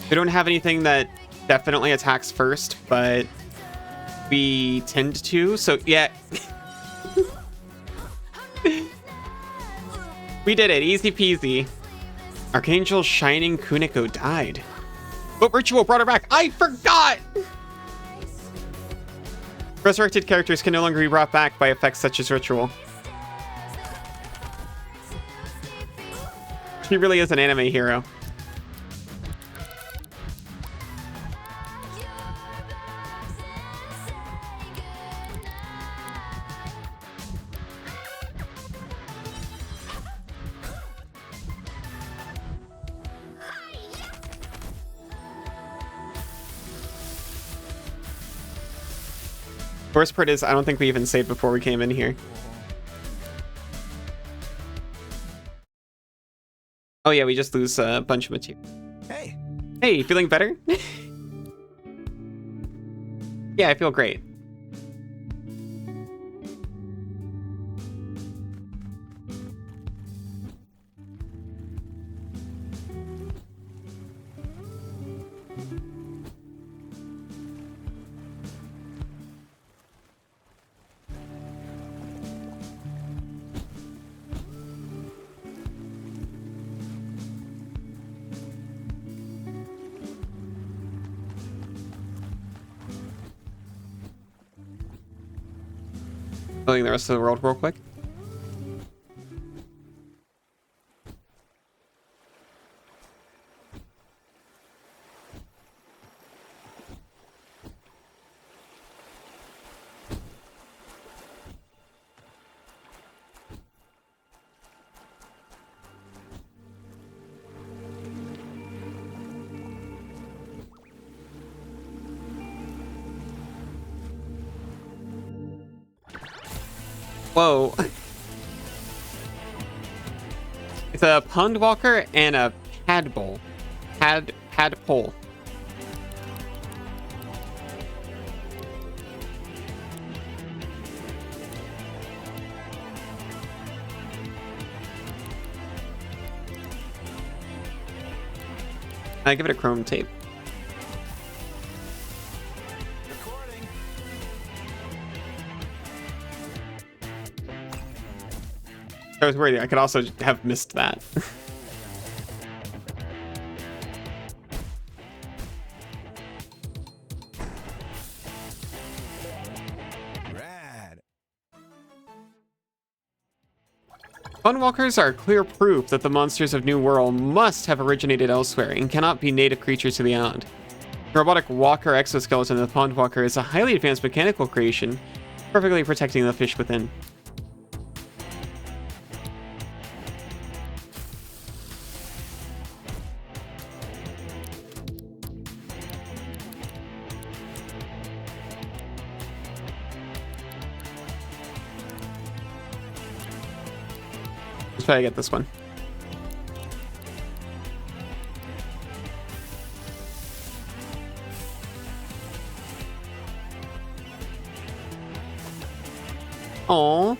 We don't have anything that definitely attacks first, but we tend to, so yeah. We did it, easy peasy. Archangel Shining Kuniko died. But Ritual brought her back. I forgot! Resurrected characters can no longer be brought back by effects such as Ritual. She really is an anime hero. Worst part is I don't think we even saved before we came in here. Oh yeah, we just lose a bunch of material. Hey, Hey, feeling better? Yeah, I feel great. Filling the rest of the world real quick. Whoa. It's a pond walker and a padpole. Padpole. I give it a chrome tape. recording. I was worried I could also have missed that. Rad. Funwalkers are clear proof that the monsters of New World must have originated elsewhere and cannot be native creatures to the island. The robotic walker exoskeleton of the Pondwalker is a highly advanced mechanical creation, perfectly protecting the fish within. Let's try to get this one. Aww.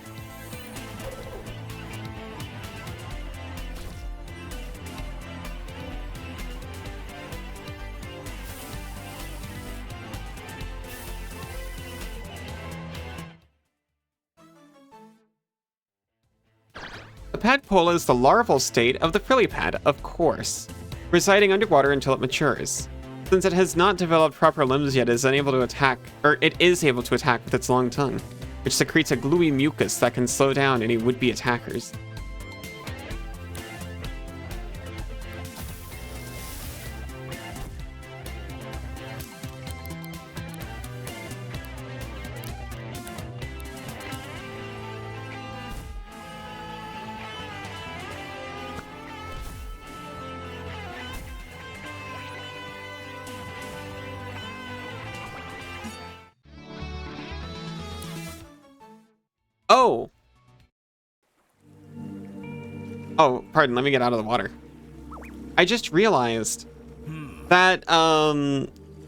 The padpole is the larval state of the frillypad, of course, residing underwater until it matures. Since it has not developed proper limbs yet, it is able to attack with its long tongue, which secretes a gluey mucus that can slow down any would-be attackers. Oh! Oh, pardon, let me get out of the water. I just realized that,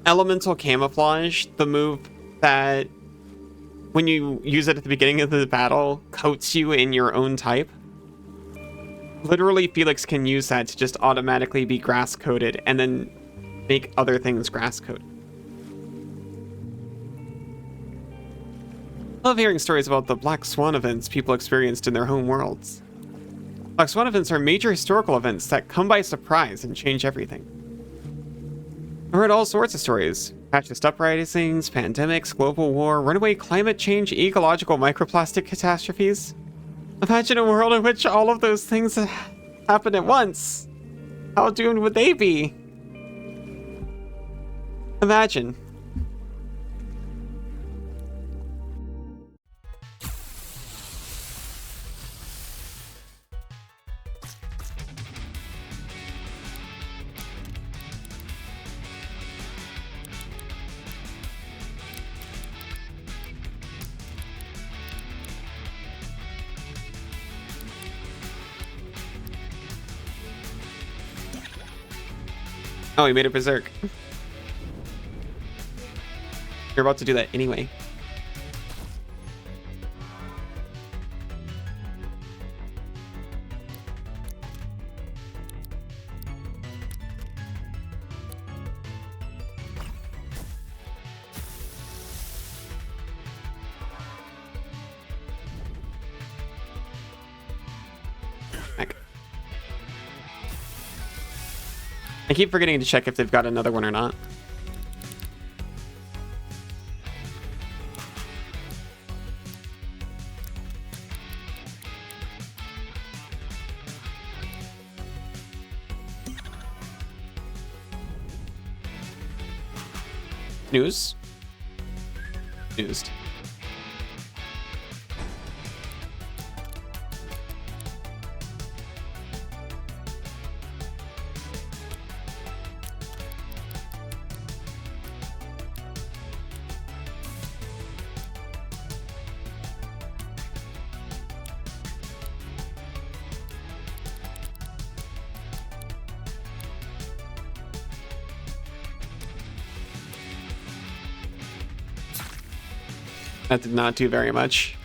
elemental camouflage, the move that when you use it at the beginning of the battle, coats you in your own type. Literally, Felix can use that to just automatically be grass-coated and then make other things grass-coated. I love hearing stories about the Black Swan events people experienced in their home worlds. Black Swan events are major historical events that come by surprise and change everything. I've heard all sorts of stories. Fascist uprisings, pandemics, global war, runaway climate change, ecological microplastic catastrophes. Imagine a world in which all of those things happen at once. How doomed would they be? Imagine. Oh, he made a berserk. You're about to do that anyway. Heck. I keep forgetting to check if they've got another one or not. News? News. That did not do very much.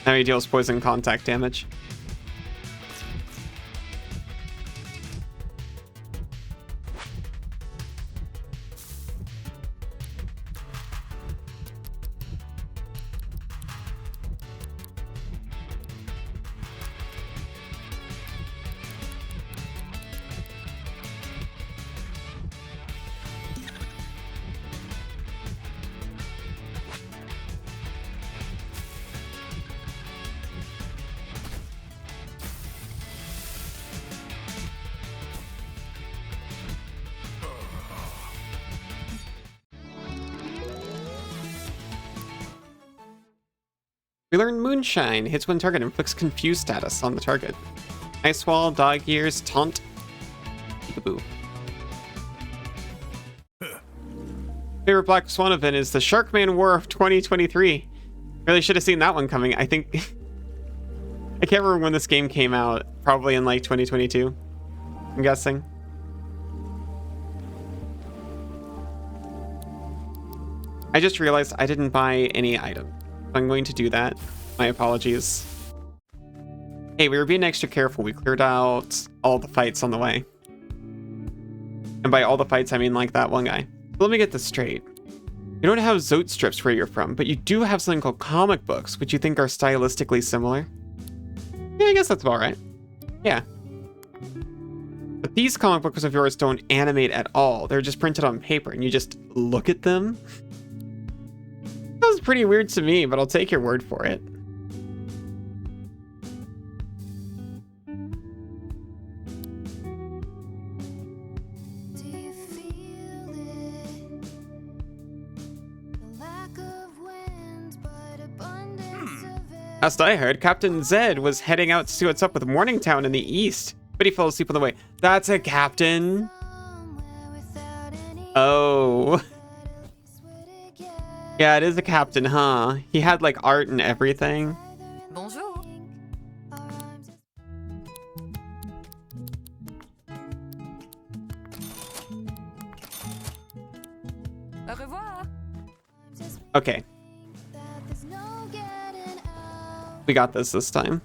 Now he deals poison contact damage. We learn Moonshine hits one target and inflicts confused status on the target. Ice Wall, Dog Ears, Taunt, Peekaboo. Favorite Black Swan event is the Sharkman War of 2023. Really should have seen that one coming. I think I can't remember when this game came out. Probably in like 2022, I'm guessing. I just realized I didn't buy any item. I'm going to do that. My apologies. Hey, we were being extra careful. We cleared out all the fights on the way. And by all the fights, I mean like that one guy. Let me get this straight. You don't have Zote strips where you're from, but you do have something called comic books, which you think are stylistically similar. Yeah, I guess that's about right. Yeah. But these comic books of yours don't animate at all. They're just printed on paper, and you just look at them. That was pretty weird to me, but I'll take your word for it. Do you feel it? The lack of wind, but abundance of it. Last I heard, Captain Zed was heading out to see what's up with Morningtown in the east, but he fell asleep on the way. That's a captain. Somewhere without any Oh. would it get Yeah, it is a captain, huh? He had like art and everything. Bonjour. our arms as Au revoir. as we Okay, think that there's no getting out. we got this time.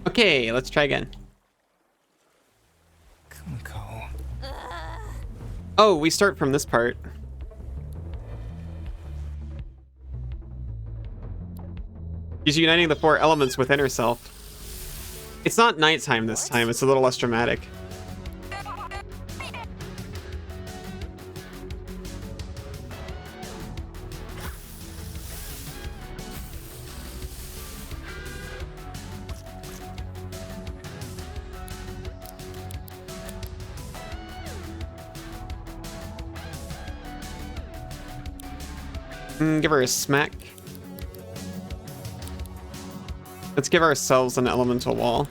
Okay, let's try again. Kumiko. Oh, we start from this part. She's uniting the 4 elements within herself. It's not nighttime this time, it's a little less dramatic. Give her a smack. Let's give ourselves an elemental wall.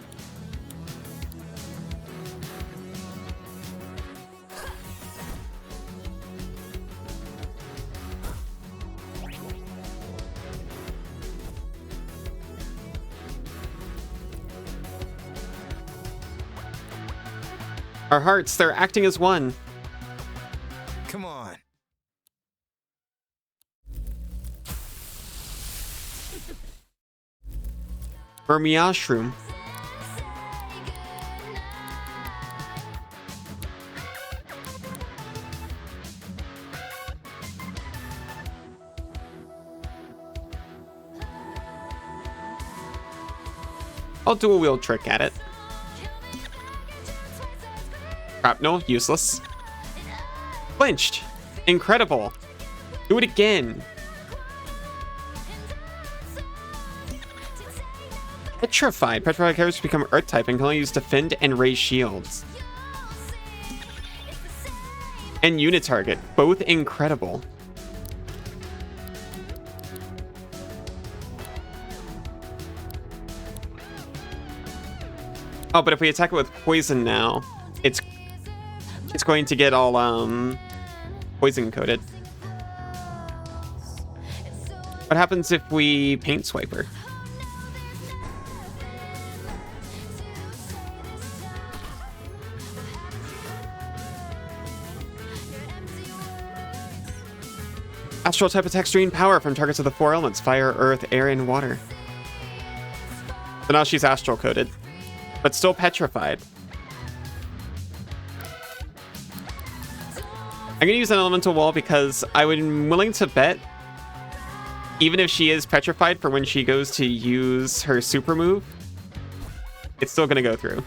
Our hearts, they're acting as one. Come on. Mushroom. I'll do a wheel trick at it. Shrapnel, useless. Flinched. Incredible. Do it again. Petrified. Petrified characters become Earth type and can only use defend and raise shields. And unit target. Both incredible. Oh, but if we attack it with poison now, it's going to get all poison coated. What happens if we paint swipe her? Astral type attacks drain power from targets of the 4 elements: fire, earth, air, and water. So now she's astral coated, but still petrified. I'm gonna use an elemental wall because I'm willing to bet, even if she is petrified for when she goes to use her super move, it's still gonna go through.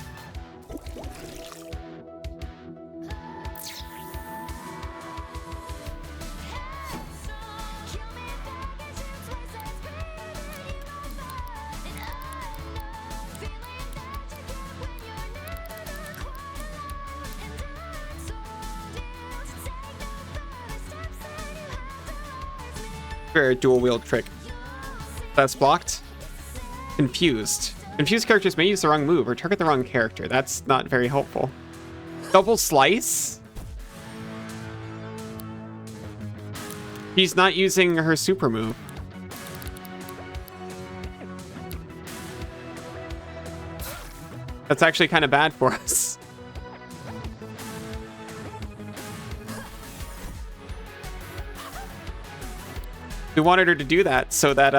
Dual wield trick. That's blocked. Confused. Confused characters may use the wrong move or target the wrong character. That's not very helpful. Double slice? She's not using her super move. That's actually kind of bad for us. We wanted her to do that so that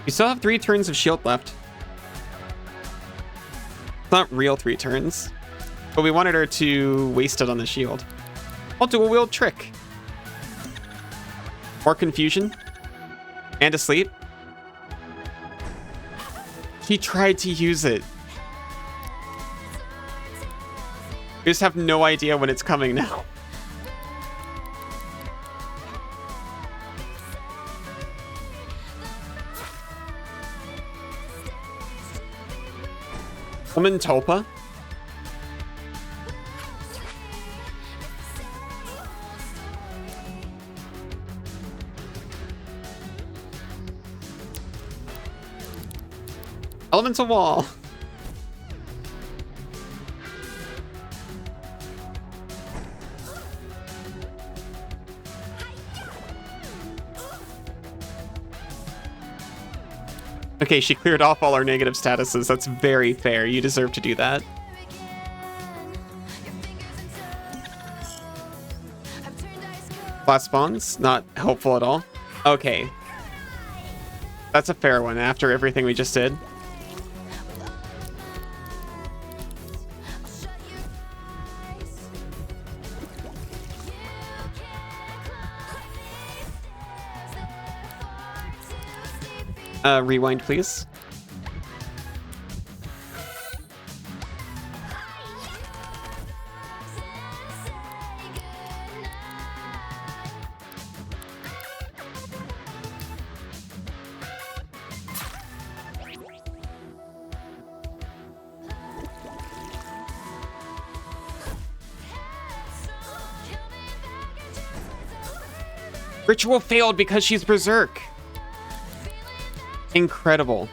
we still have 3 turns of shield left. It's not real 3 turns, but we wanted her to waste it on the shield. I'll do a wield trick. More confusion and asleep. He tried to use it. We just have no idea when it's coming now. Woman Tulpa. Elemental wall. Okay, she cleared off all our negative statuses. That's very fair. You deserve to do that. Blast spawns, not helpful at all. Okay. That's a fair one after everything we just did. Rewind, please. Ritual failed because she's berserk. Incredible.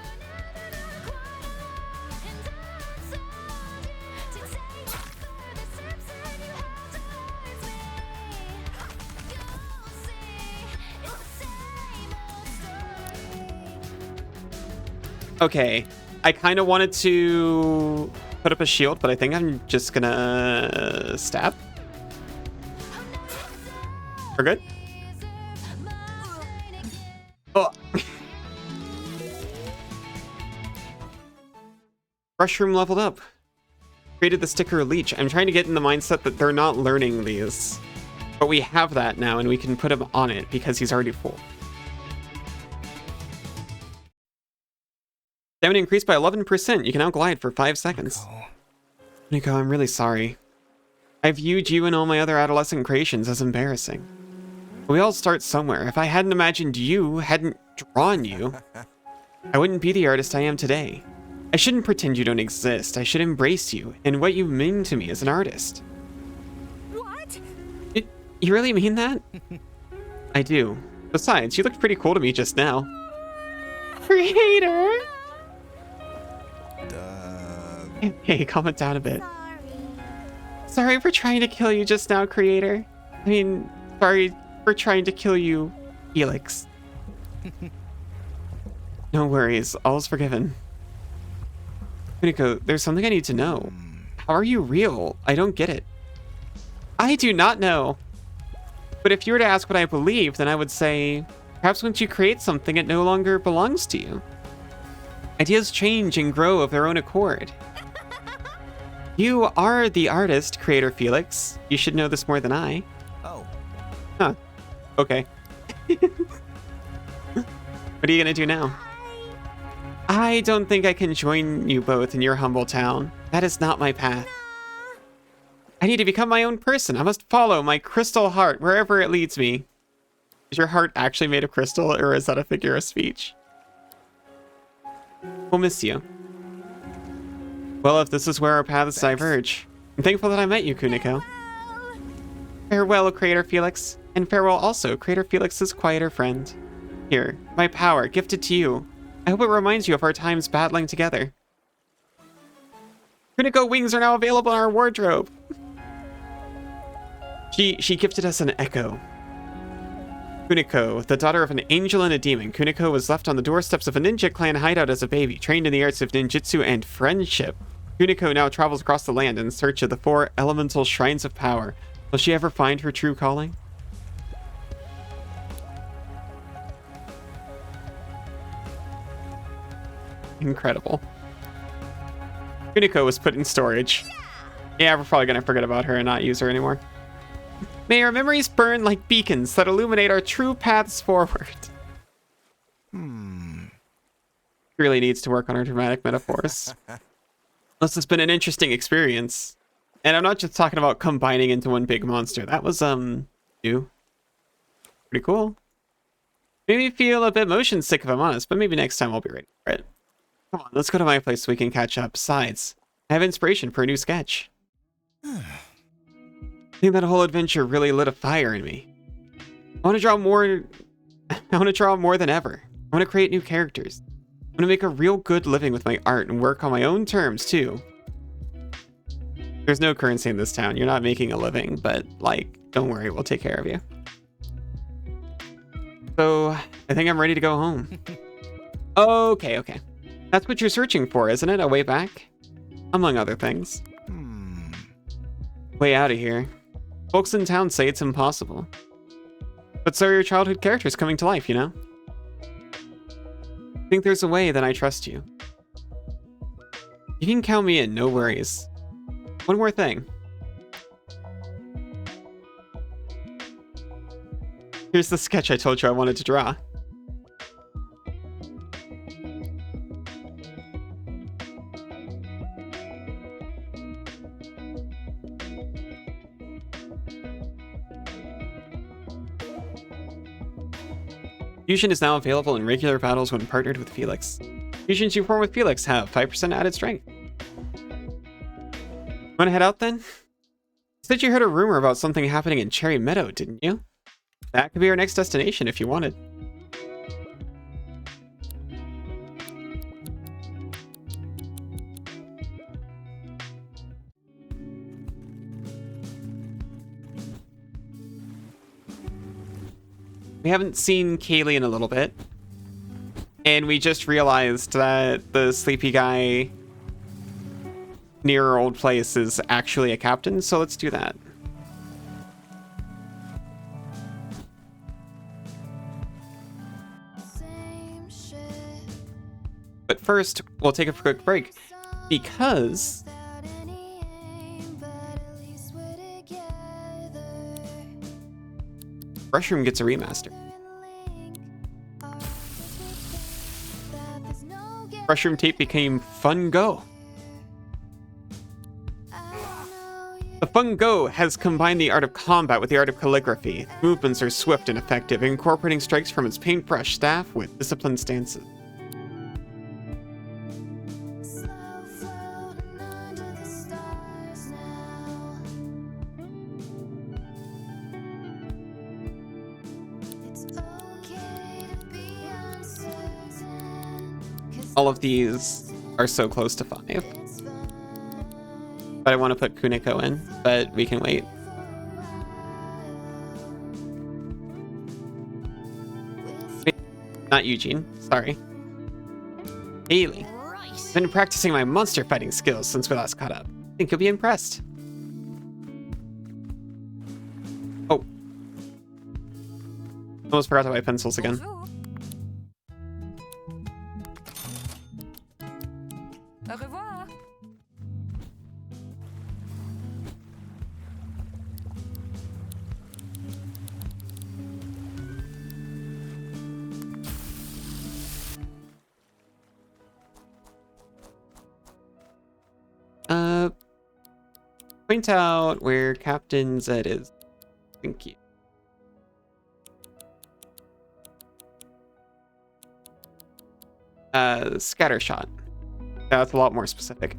Okay, I kind of wanted to put up a shield, but I think I'm just gonna stab. We're good? Oh. Mushroom leveled up. Created the sticker leech. I'm trying to get in the mindset that they're not learning these. But we have that now, and we can put him on it because he's already full. Stamina increased by 11%. You can now glide for 5 seconds. Nico, I'm really sorry. I viewed you and all my other adolescent creations as embarrassing. We all start somewhere. If I hadn't imagined you, hadn't drawn you, I wouldn't be the artist I am today. I shouldn't pretend you don't exist. I should embrace you and what you mean to me as an artist. What? You really mean that? I do. Besides, you looked pretty cool to me just now. Creator! Hey, calm it down a bit. Sorry for trying to kill you just now, Creator. I mean, sorry for trying to kill you, Felix. No worries, all's forgiven. Kuniko, there's something I need to know. How are you real? I don't get it. I do not know. But if you were to ask what I believe, then I would say, perhaps once you create something, it no longer belongs to you. Ideas change and grow of their own accord. You are the artist, Creator Felix. You should know this more than I. Oh. Huh. Okay. What are you gonna do now? I don't think I can join you both in your humble town. That is not my path. I need to become my own person. I must follow my crystal heart wherever it leads me. Is your heart actually made of crystal, or is that a figure of speech? We'll miss you. Well, if this is where our paths diverge, I'm thankful that I met you, Kuniko. Farewell, Creator Felix. And farewell also, Creator Felix's quieter friend. Here, my power, gifted to you. I hope it reminds you of our times battling together. Kuniko wings are now available in our wardrobe. She gifted us an echo. Kuniko, the daughter of an angel and a demon. Kuniko was left on the doorsteps of a ninja clan hideout as a baby, trained in the arts of ninjutsu and friendship. Kuniko now travels across the land in search of the 4 elemental shrines of power. Will she ever find her true calling? Incredible. Kuniko was put in storage. Yeah, we're probably gonna forget about her and not use her anymore. May our memories burn like beacons that illuminate our true paths forward. Really needs to work on her dramatic metaphors. This has been an interesting experience. And I'm not just talking about combining into one big monster. That was, new. Pretty cool. Made me feel a bit motion sick if I'm honest, but maybe next time I'll be ready for it. Come on, let's go to my place so we can catch up. Besides, I have inspiration for a new sketch. I think that whole adventure really lit a fire in me. I want to draw more than ever. I want to create new characters. I want to make a real good living with my art and work on my own terms too. There's no currency in this town. You're not making a living, but like, don't worry, we'll take care of you. So, I think I'm ready to go home. Okay. That's what you're searching for, isn't it? A way back? Among other things. Way out of here. Folks in town say it's impossible. But so are your childhood characters coming to life, you know? I think there's a way, then I trust you. You can count me in, no worries. One more thing. Here's the sketch I told you I wanted to draw. Fusion is now available in regular battles when partnered with Felix. Fusions you form with Felix have 5% added strength. Wanna head out then? You said you heard a rumor about something happening in Cherry Meadow, didn't you? That could be our next destination if you wanted. We haven't seen Kaylee in a little bit. And we just realized that the sleepy guy near our old place is actually a captain, so let's do that. Same shit. But first, we'll take a quick break because Without any aim, but at least we're together. Rush Room gets a remaster. Rush Room Tape became Fun Go. The Fun Go has combined the art of combat with the art of calligraphy. Movements are swift and effective, incorporating strikes from its paintbrush staff with disciplined stances. All of these are so close to 5. But I want to put Kuniko in, but we can wait. Not Eugene, sorry. Haley. I've been practicing my monster fighting skills since we last caught up. I think you'll be impressed. Oh. Almost forgot to buy pencils again. Bonjour. Au revoir. Point out where Captain Zed is. Thank you. Scatter shot. That's a lot more specific.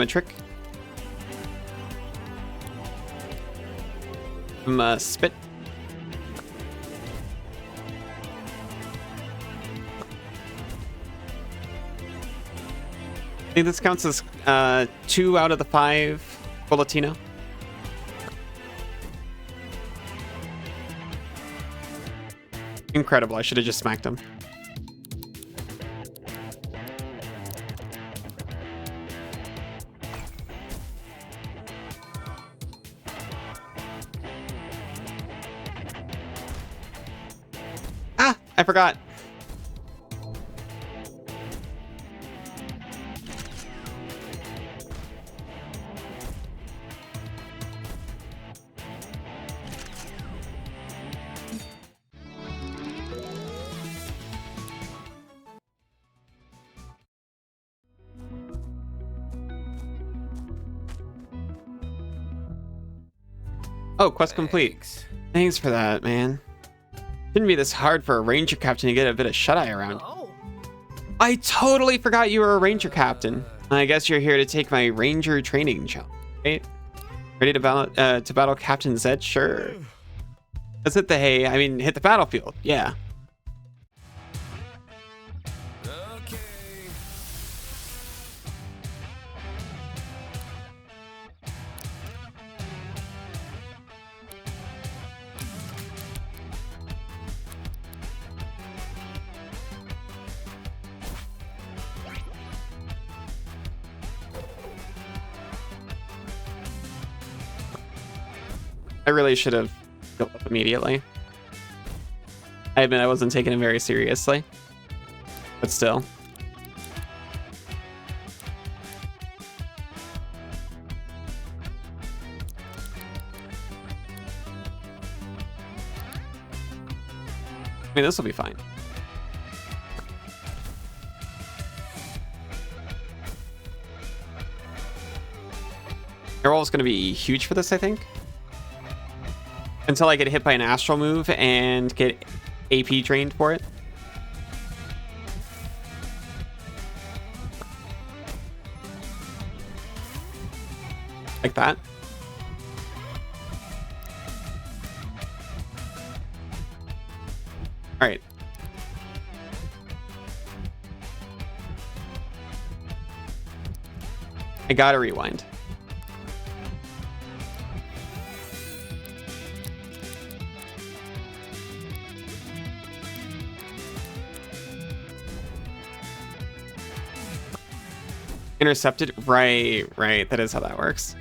Trick. Spit. I think this counts as 2 out of the 5 for Latino. Incredible, I should have just smacked him. Ah, I forgot. Oh, quest complete. Thanks for that, man. Shouldn't be this hard for a ranger captain to get a bit of shut-eye around. I totally forgot you were a ranger captain. I guess you're here to take my ranger training challenge, right? Ready to battle Captain Zed? Sure. Let's hit the hit the battlefield. Yeah. Okay. I really should have built up immediately. I admit I wasn't taking it very seriously. But still. I mean, this will be fine. Airwall is going to be huge for this, I think. Until I get hit by an astral move and get AP drained for it. Like that. All right. I gotta rewind. Intercepted? Right. That is how that works.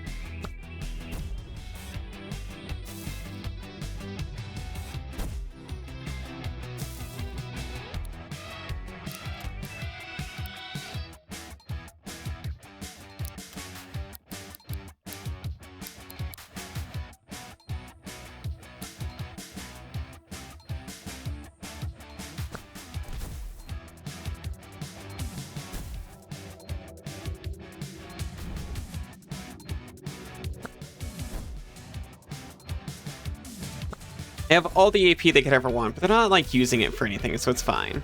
They have all the AP they could ever want, but they're not like using it for anything, so it's fine.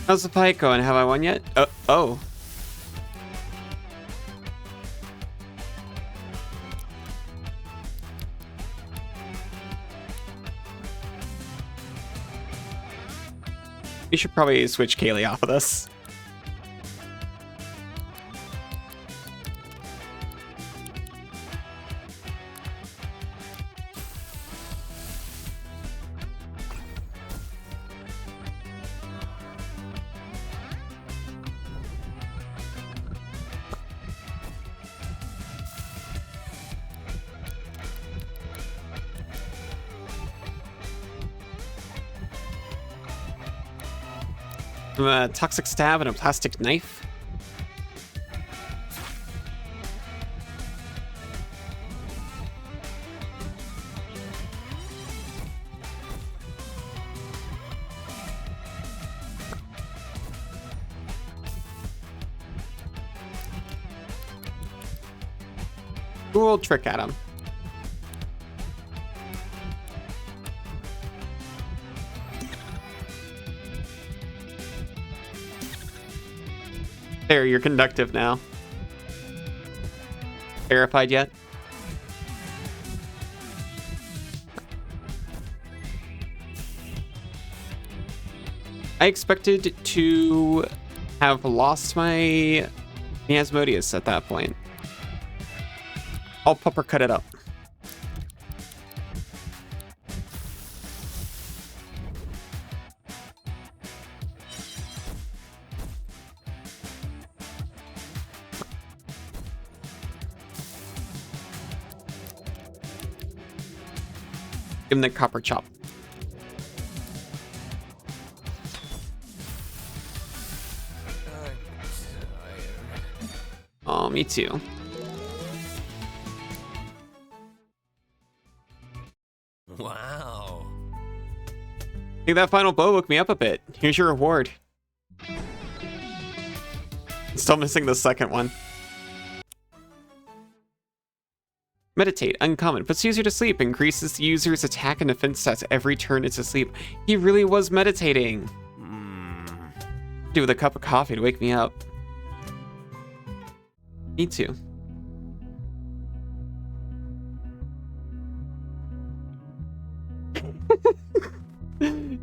How's the fight going? Have I won yet? Oh. We should probably switch Kaylee off of this. A toxic stab and a plastic knife. Cool trick at him. There, you're conductive now. Terrified yet? I expected to have lost my Miasmodius at that point. I'll pupper cut it up. Give him the copper chop. Oh, me too. Wow. I think that final blow woke me up a bit. Here's your reward. Still missing the second one. Meditate, uncommon, puts user to sleep, increases the user's attack and defense stats every turn it's asleep. He really was meditating. Do with a cup of coffee to wake me up. Me too.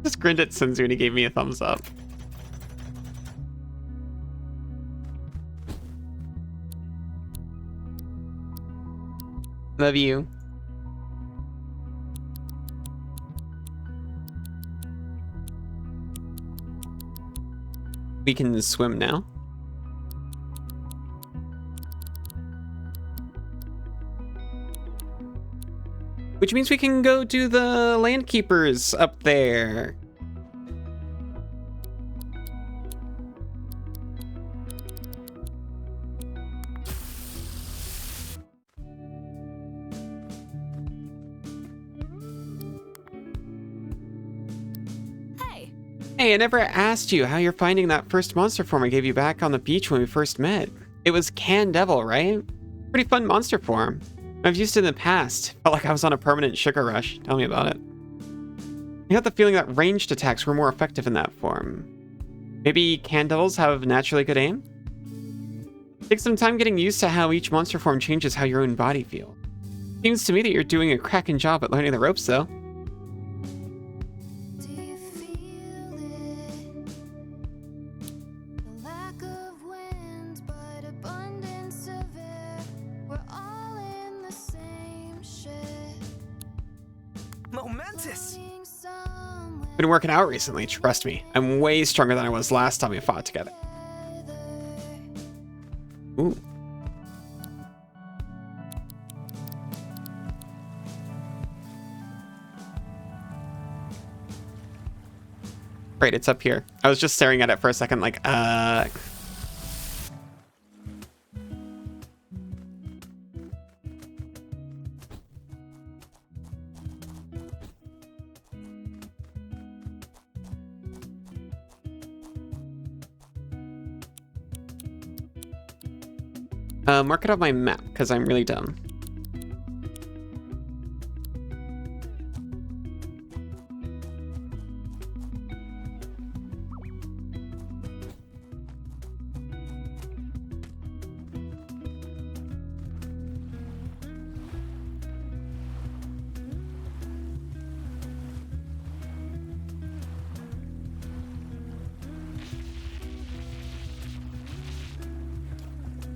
Just grinned at Senzu and he gave me a thumbs up. Love you. We can swim now. Which means we can go do the land keepers up there. Hey, I never asked you how you're finding that first monster form I gave you back on the beach when we first met. It was Can Devil, right? Pretty fun monster form. I've used it in the past. Felt like I was on a permanent sugar rush. Tell me about it. I got the feeling that ranged attacks were more effective in that form. Maybe Can Devils have naturally good aim? Take some time getting used to how each monster form changes how your own body feels. Seems to me that you're doing a cracking job at learning the ropes, though. Do you feel it? The lack of wind, but abundance of air. We're all in the same ship. Momentous! Floating somewhere Been working out recently, trust me. I'm way stronger than I was last time we fought together. Ooh. Right, it's up here. I was just staring at it for a second like, mark it on my map, because I'm really dumb.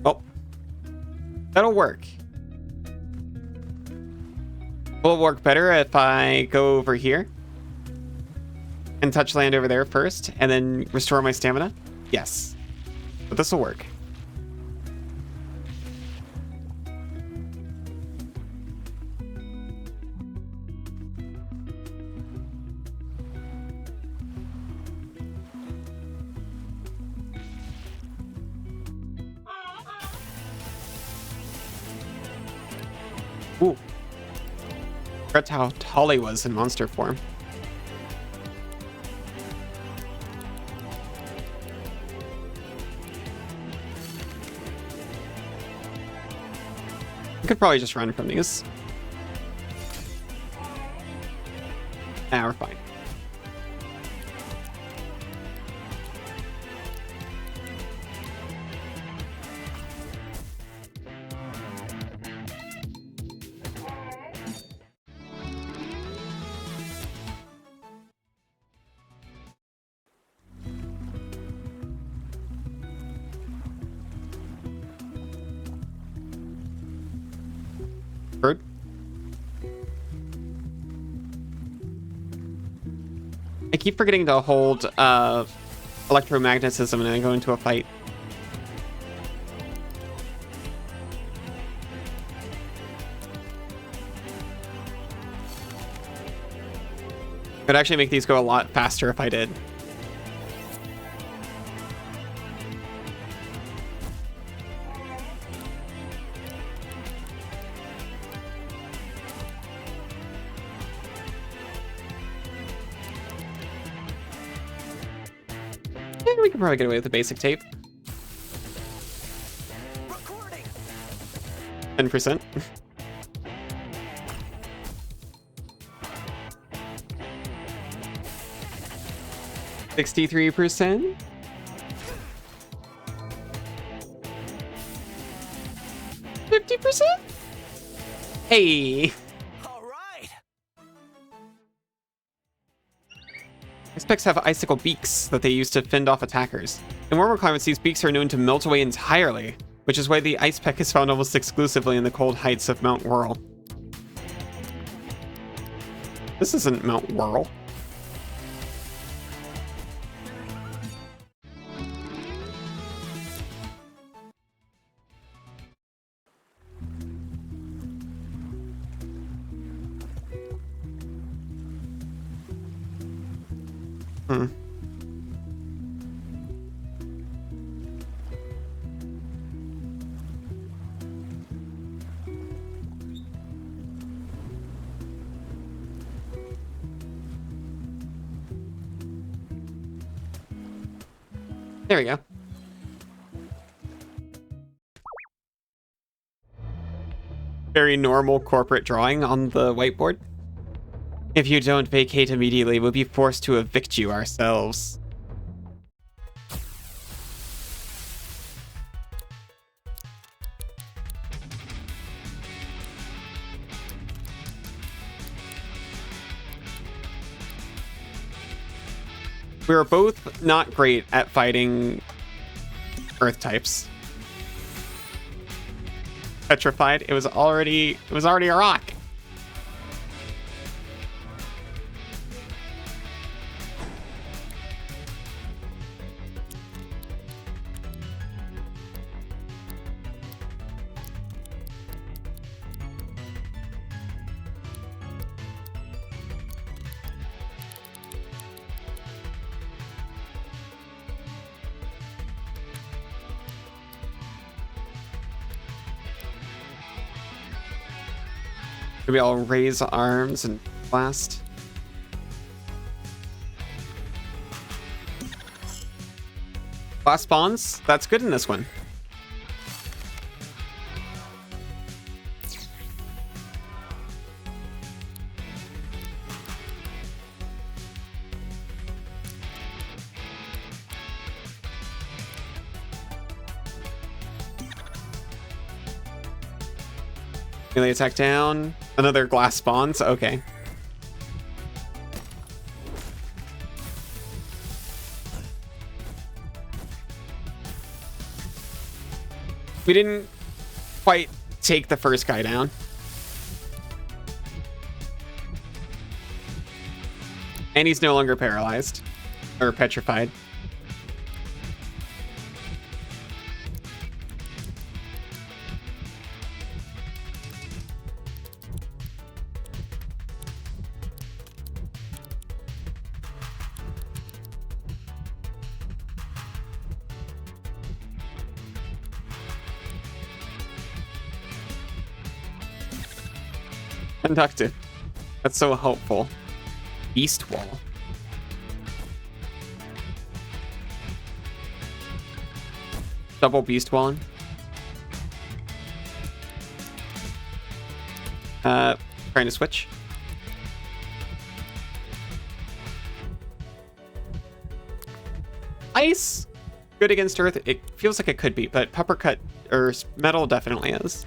Oh. That'll work. Will it work better if I go over here and touch land over there first and then restore my stamina? Yes. But this will work. Ooh. Forgot how tall he was in monster form. I could probably just run from these. Nah, we're fine. Bird? I keep forgetting to hold electromagnetism and I go into a fight. It would actually make these go a lot faster if I did. We could probably get away with the basic tape. Recording. 10%. $63%. 50%. Hey. All right. Icepecs have icicle beaks that they use to fend off attackers. In warmer climates, these beaks are known to melt away entirely, which is why the icepeck is found almost exclusively in the cold heights of Mount Whirl. This isn't Mount Whirl. Hmm. There we go. Very normal corporate drawing on the whiteboard. If you don't vacate immediately, we'll be forced to evict you ourselves. We were both not great at fighting earth types. Petrified, it was already a rock. Maybe I'll raise arms and blast. Blast spawns? That's good in this one. Melee attack down. Another glass spawns. Okay. We didn't quite take the first guy down. And he's no longer paralyzed. Or petrified. Conducted. That's so helpful. Beast wall. Double beast walling. Trying to switch. Ice. Good against earth. It feels like it could be, but peppercut or metal definitely is.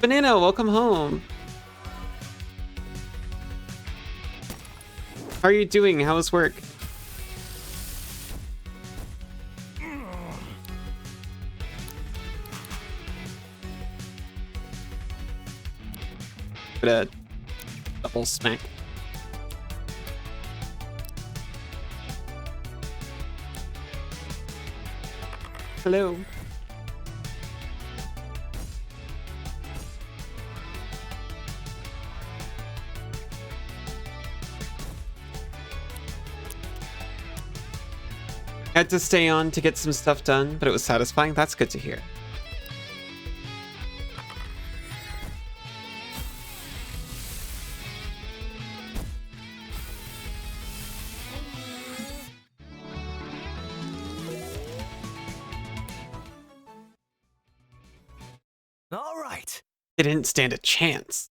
Banana, welcome home. How are you doing? How's work? Get a double smack. Hello. Had to stay on to get some stuff done, but it was satisfying. That's good to hear. All right. They didn't stand a chance.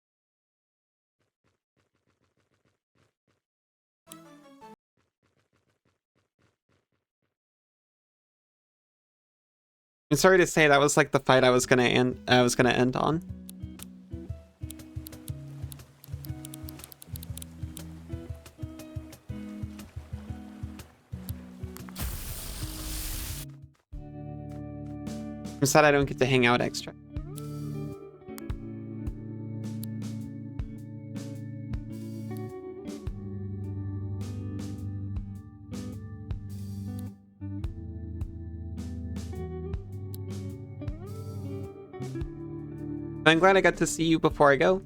I'm sorry to say that was like the fight I was gonna end on. I'm sad I don't get to hang out extra. I'm glad I got to see you before I go.